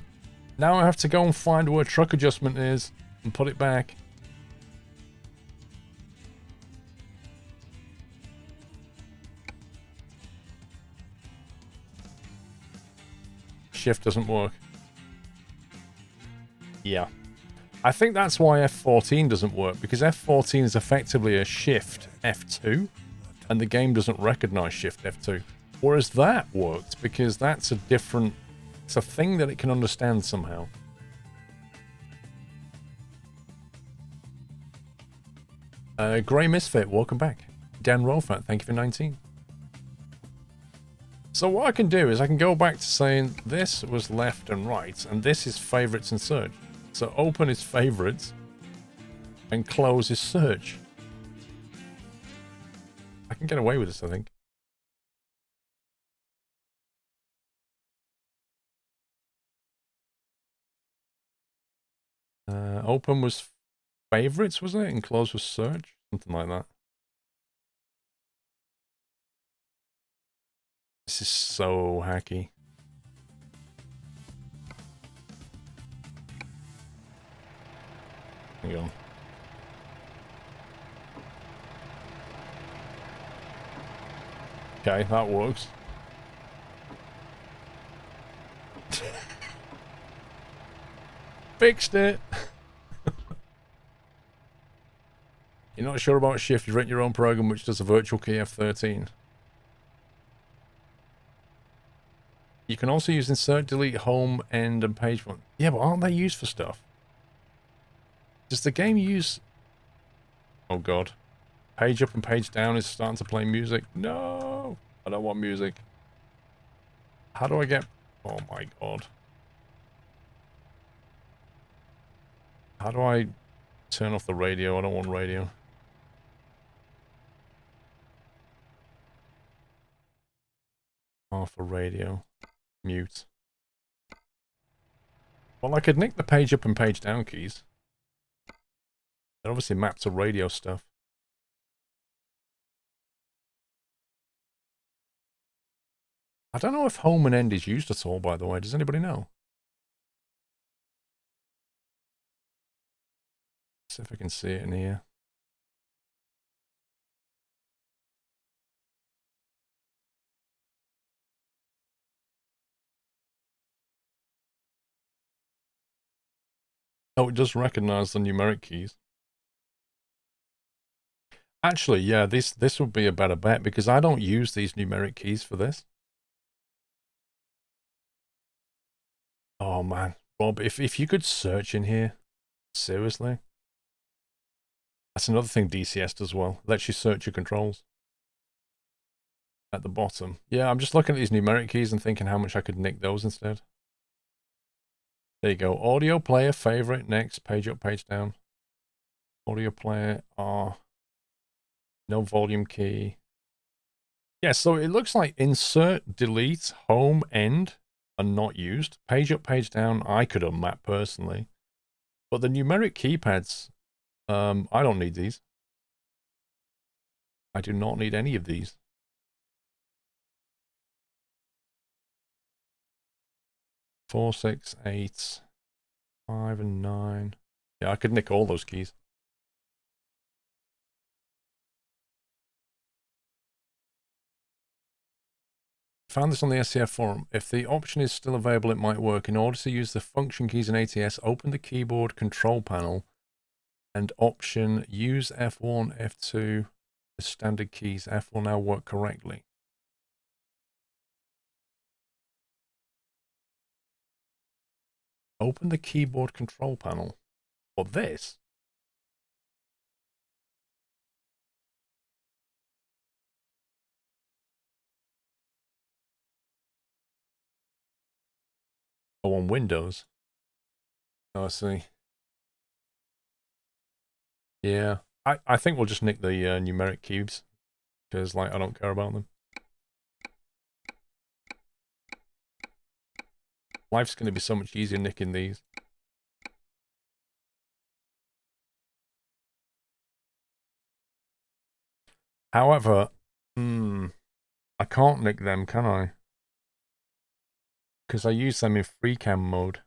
Now I have to go and find where truck adjustment is and put it back. Shift doesn't work. Yeah. I think that's why F14 doesn't work, because F14 is effectively a Shift F2, and the game doesn't recognize Shift F2. Whereas that worked, because that's a different... It's a thing that it can understand somehow. Grey Misfit, welcome back. Dan Rolfat, thank you for 19. So what I can do is I can go back to saying this was left and right, and this is favorites and search. So open is favorites, and close is search. I can get away with this, I think. Open was favorites, was it? And close was search? Something like that. This is so hacky. Hang on. Okay, that works. fixed it. You're not sure about shift. You've written your own program which does a virtual key F13. You can also use insert, delete, home, end, and page one. Yeah, but aren't they used for stuff? Does the game use... Oh god. Page up and page down is starting to play music. No! I don't want music. How do I get... Oh my god. How do I turn off the radio? I don't want radio. Off a radio. Mute. Well, I could nick the page up and page down keys. They're obviously mapped to radio stuff. I don't know if home and end is used at all, by the way. Does anybody know? See if I can see it in here. Oh, it does recognize the numeric keys. Actually, yeah, this would be a better bet because I don't use these numeric keys for this. Oh man, Rob, if you could search in here, seriously. That's another thing DCS does well. Lets you search your controls. At the bottom. Yeah, I'm just looking at these numeric keys and thinking how much I could nick those instead. There you go. Audio player, favorite, next, page up, page down. Audio player, R. No volume key. Yeah, so it looks like insert, delete, home, end are not used. Page up, page down, I could unmap personally. But the numeric keypads, I don't need these. I do not need any of these. Four, 6, 8, 5, and 9. Yeah, I could nick all those keys. Found this on the SCF forum. If the option is still available, it might work. In order to use the function keys in ATS, open the keyboard control panel and option use F1, F2 as standard keys. F will now work correctly. Open the keyboard control panel. For this? Oh, on Windows. Oh, I see. Yeah. I think we'll just nick the numeric cubes. Because, like, I don't care about them. Life's going to be so much easier nicking these. However, I can't nick them, can I? Because I use them in free cam mode.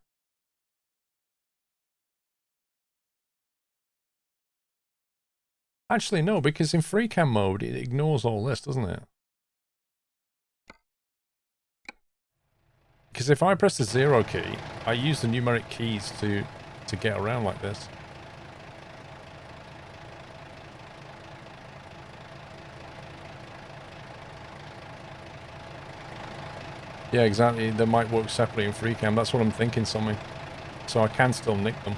Actually, no, because in free cam mode, it ignores all this, doesn't it? Because if I press the 0 key, I use the numeric keys to get around like this. Yeah, exactly. They might work separately in free cam. That's what I'm thinking, something. So I can still nick them.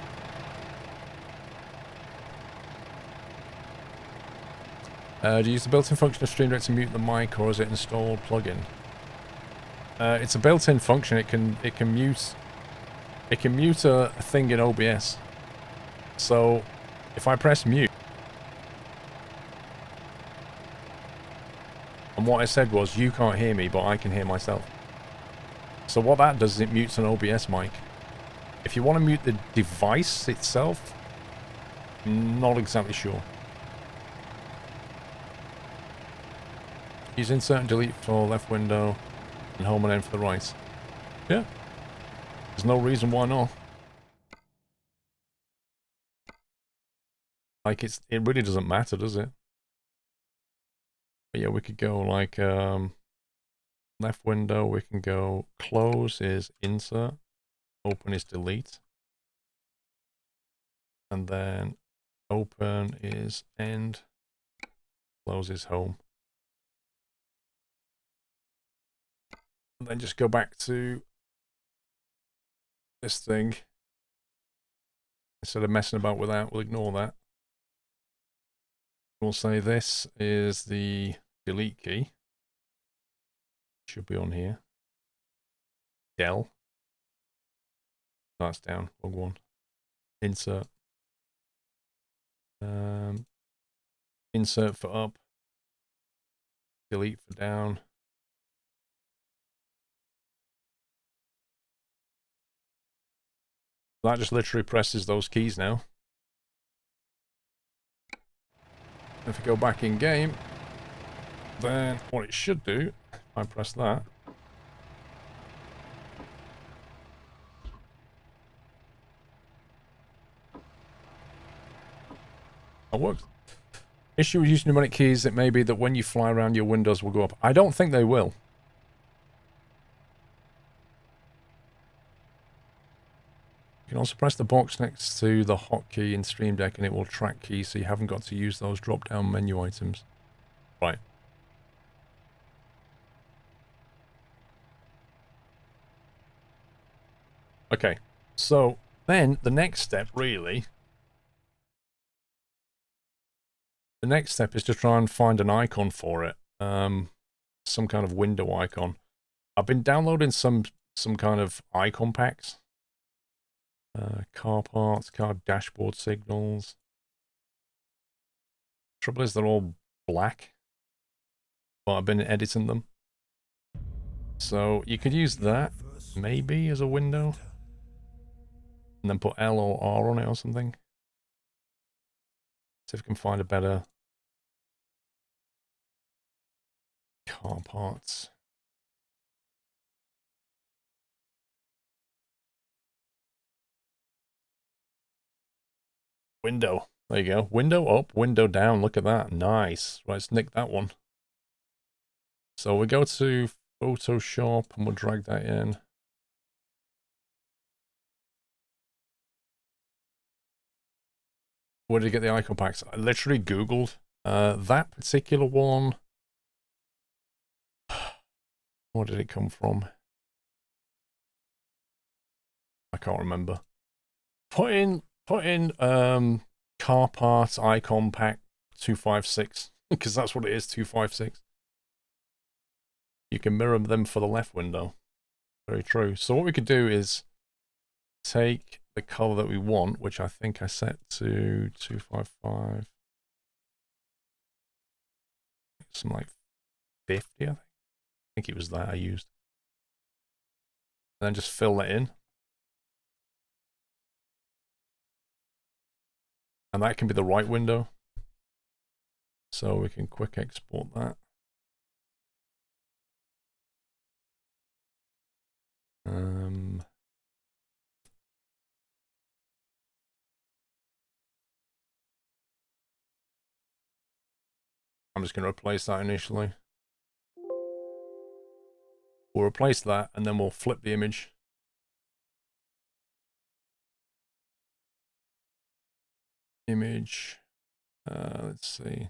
Do you use the built-in function of Stream Deck to mute the mic, or is it installed plugin? It's a built-in function. It can mute a thing in OBS. So if I press mute, and what I said was you can't hear me, but I can hear myself. So what that does is it mutes an OBS mic. If you want to mute the device itself, not exactly sure. Use insert and delete for left window and home and end for the right. Yeah. There's no reason why not. Like it really doesn't matter, does it? But yeah, we could go like left window, we can go close is insert, open is delete. And then open is end, close is home. And then just go back to this thing. Instead of messing about with that, we'll ignore that. We'll say this is the delete key. Should be on here. Del. That's down. Wrong one. Insert. Insert for up. Delete for down. That just literally presses those keys now. If we go back in game, then what it should do, if I press that, that works. Issue with using mnemonic keys, it may be that when you fly around your windows will go up. I don't think they will. You can also press the box next to the hotkey in Stream Deck and it will track keys so you haven't got to use those drop-down menu items. Right. Okay, so then the next step really... The next step is to try and find an icon for it. Some kind of window icon. I've been downloading some kind of icon packs. Car parts, car dashboard signals. Trouble is they're all black. But I've been editing them. So you could use that, maybe, as a window. And then put L or R on it or something. See if we can find a better car parts. Window. There you go. Window up, window down. Look at that. Nice. Right, let's nick that one. So we go to Photoshop and we'll drag that in. Where did you get the icon packs? I literally Googled that particular one. Where did it come from? I can't remember. Put in car parts icon pack 256 because that's what it is, 256. You can mirror them for the left window. Very true. So what we could do is take the color that we want, which I think I set to 255. Some like 50, I think it was that I used. And then just fill that in. And that can be the right window. So we can quick export that. I'm just going to replace that initially. We'll replace that and then we'll flip the image. Let's see.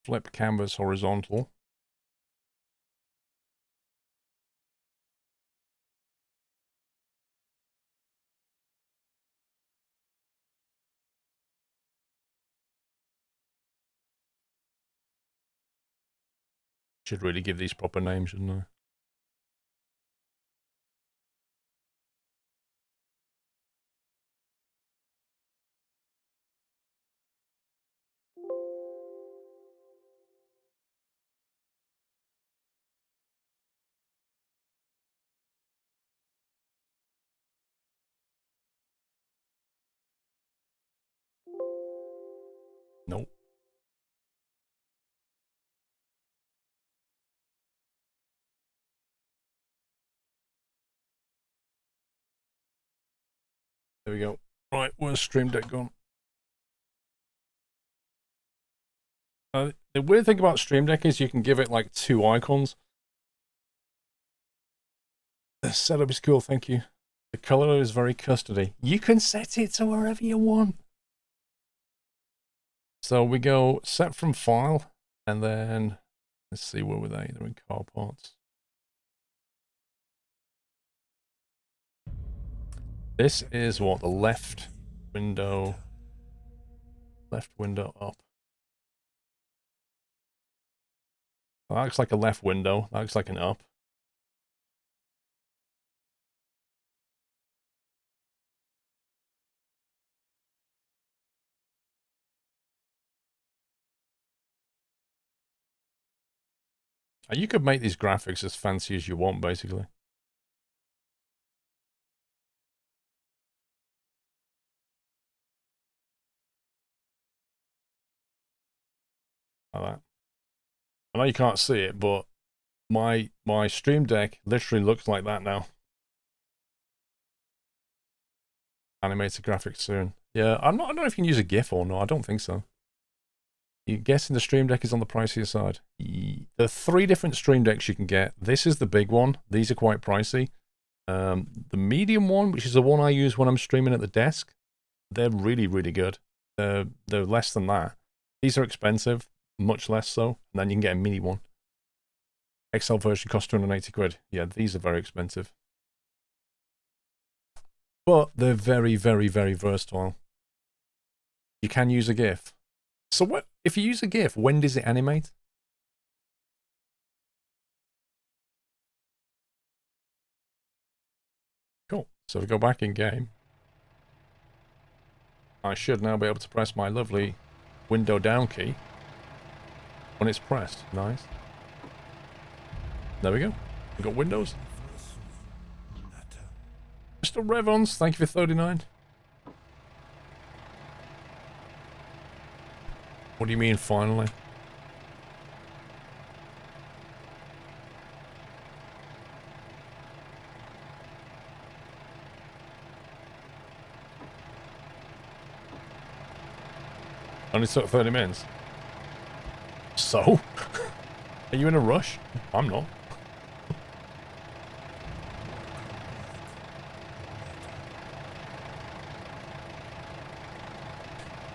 Flip canvas horizontal. Should really give these proper names, shouldn't I? Nope. There we go. Right, where's Stream Deck gone? The weird thing about Stream Deck is you can give it like 2 icons. The setup is cool, thank you. The color is very custardy. You can set it to wherever you want. So we go set from file, and then let's see where were they? They're in car parts. This is what the left window up. That looks like a left window. That looks like an up. You could make these graphics as fancy as you want, basically. Like that. I know you can't see it, but my Stream Deck literally looks like that now. Animated graphics soon. Yeah, I don't know if you can use a GIF or not. I don't think so. You're guessing the Stream Deck is on the pricier side. There are 3 different Stream Decks you can get. This is the big one. These are quite pricey. The medium one, which is the one I use when I'm streaming at the desk, they're really, really good. They're less than that. These are expensive, much less so. And then you can get a mini one. XL version costs 280 quid. Yeah, these are very expensive. But they're very, very, very versatile. You can use a GIF. So what if you use a GIF, when does it animate? Cool. So if we go back in game, I should now be able to press my lovely window down key when it's pressed. Nice. There we go. We've got windows. Mr. Revons, thank you for 39. What do you mean, finally? Only took 30 minutes. So? Are you in a rush? I'm not.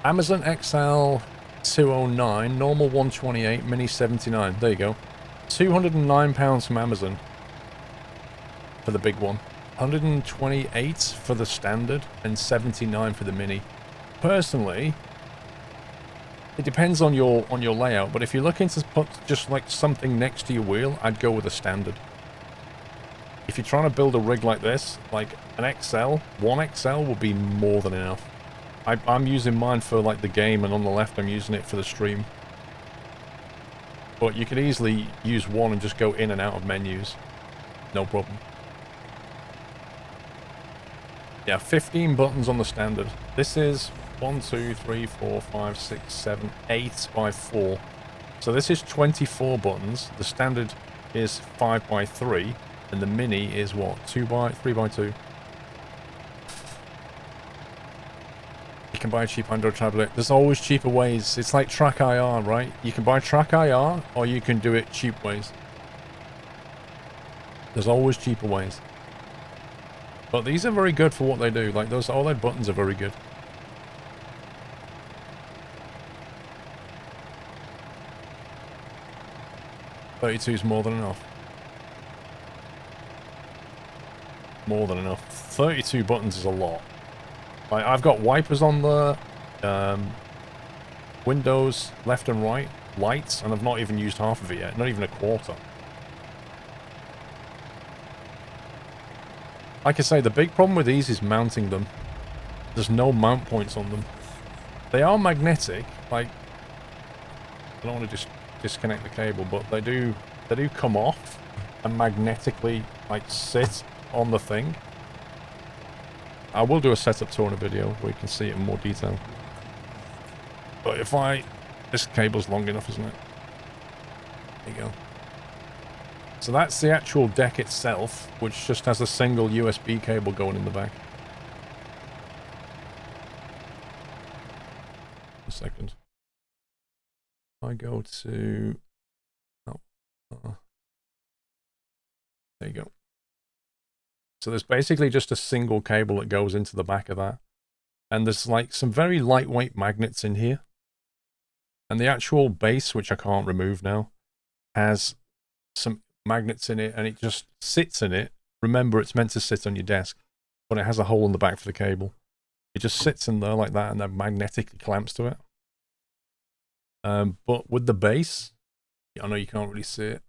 Amazon XL 209, normal 128, mini 79. There you go. £209 from Amazon for the big one. 128 for the standard and 79 for the mini. Personally, it depends on your layout, but if you're looking to put just like something next to your wheel, I'd go with a standard. If you're trying to build a rig like this, like an XL, one XL will be more than enough. I'm using mine for like the game, and on the left I'm using it for the stream. But you could easily use one and just go in and out of menus. No problem. Yeah, 15 buttons on the standard. This is 1, 2, 3, 4, 5, 6, 7, 8 by 4. So this is 24 buttons. The standard is 5 by 3, and the mini is what? 3 by 2. You can buy a cheap Android tablet. There's always cheaper ways. It's like Track IR, right? You can buy Track IR, or you can do it cheap ways. There's always cheaper ways. But these are very good for what they do. Like those OLED buttons are very good. $32 is more than enough. More than enough. 32 buttons is a lot. Like, I've got wipers on the windows, left and right, lights, and I've not even used half of it yet. Not even a quarter. Like I say, the big problem with these is mounting them. There's no mount points on them. They are magnetic. Like, I don't want to just disconnect the cable, but they do come off and magnetically like sit on the thing. I will do a setup tour in a video where you can see it in more detail. But if this cable's long enough, isn't it? There you go. So that's the actual deck itself, which just has a single USB cable going in the back. A second. I go to... Oh. There you go. So there's basically just a single cable that goes into the back of that. And there's like some very lightweight magnets in here. And the actual base, which I can't remove now, has some magnets in it, and it just sits in it. Remember, it's meant to sit on your desk, but it has a hole in the back for the cable. It just sits in there like that, and then magnetically clamps to it. But with the base, I know you can't really see it,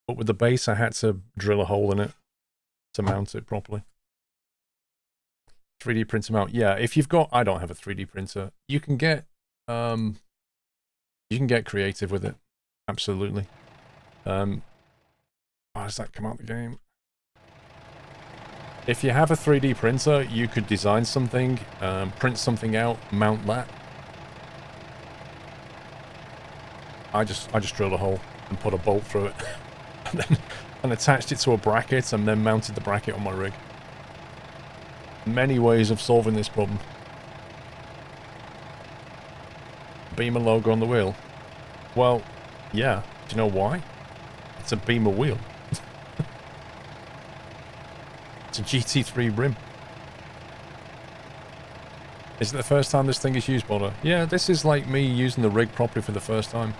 but with the base, I had to drill a hole in it to mount it properly. 3D printer mount. Yeah, if you've got, I don't have a 3D printer. You can get creative with it. Absolutely. Why does that come out the game? If you have a 3D printer, you could design something, print something out, mount that. I just drilled a hole and put a bolt through it, and attached it to a bracket, and then mounted the bracket on my rig. Many ways of solving this problem. Beamer logo on the wheel. Well, yeah. Do you know why? It's a Beamer wheel. It's a GT3 rim. Is it the first time this thing is used, Bodder? Yeah, this is like me using the rig properly for the first time.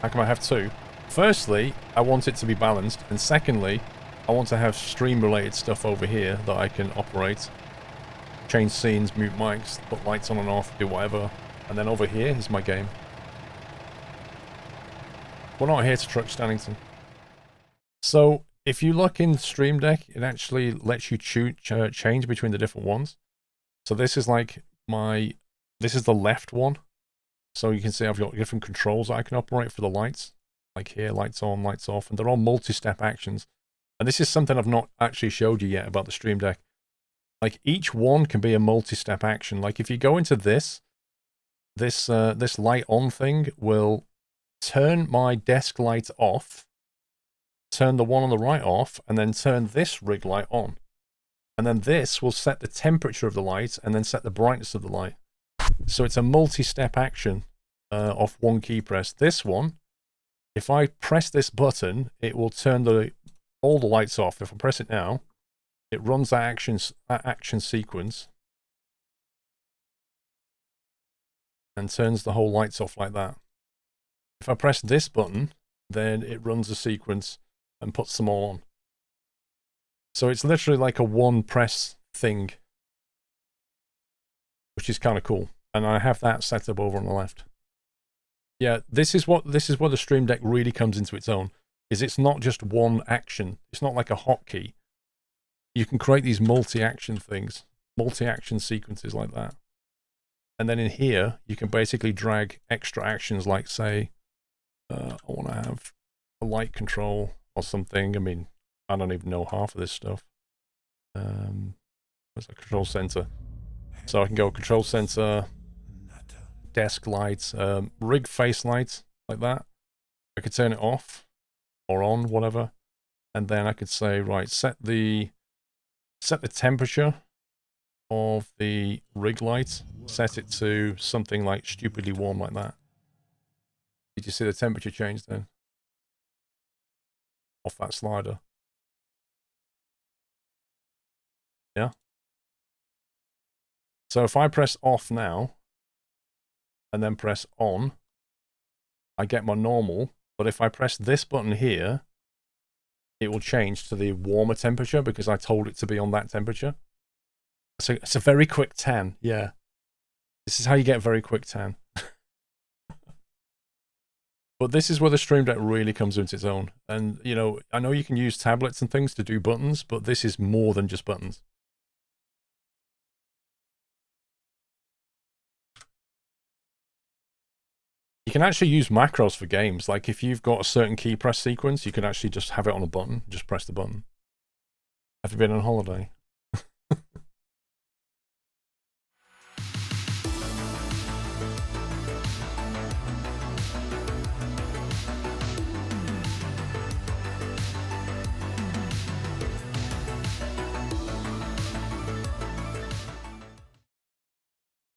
How come I have two? Firstly, I want it to be balanced, and secondly, I want to have stream-related stuff over here that I can operate. Change scenes, mute mics, put lights on and off, do whatever. And then over here is my game. We're not here to truck Stannington. So, if you look in Stream Deck, it actually lets you change between the different ones. So this is like this is the left one. So you can see I've got different controls that I can operate for the lights. Like here, lights on, lights off, and they're all multi-step actions. And this is something I've not actually showed you yet about the Stream Deck. Like each one can be a multi-step action. Like if you go into this light on thing will turn my desk light off, turn the one on the right off, and then turn this rig light on. And then this will set the temperature of the light and then set the brightness of the light. So it's a multi-step action off one key press. This one, if I press this button, it will turn all the lights off. If I press it now, it runs that action sequence and turns the whole lights off like that. If I press this button, then it runs a sequence and puts them all on. So it's literally like a one press thing, which is kind of cool. And I have that set up over on the left. Yeah, this is where the Stream Deck really comes into its own. Is it's not just one action. It's not like a hotkey. You can create these multi-action things, multi-action sequences like that. And then in here, you can basically drag extra actions like, say, I want to have a light control or something. I mean, I don't even know half of this stuff. There's a control center. So I can go control center, desk lights, rig face lights, like that. I could turn it off or on, whatever. And then I could say, right, set the temperature of the rig light, set it to something like stupidly warm like that. Did you see the temperature change then? Off that slider. Yeah. So if I press off now, and then press on, I get my normal, but if I press this button here, it will change to the warmer temperature because I told it to be on that temperature. So it's a very quick tan, yeah. This is how you get very quick tan. But this is where the Stream Deck really comes into its own. And, you know, I know you can use tablets and things to do buttons, but this is more than just buttons. You can actually use macros for games. Like if you've got a certain key press sequence, you can actually just have it on a button, just press the button. Have you been on holiday?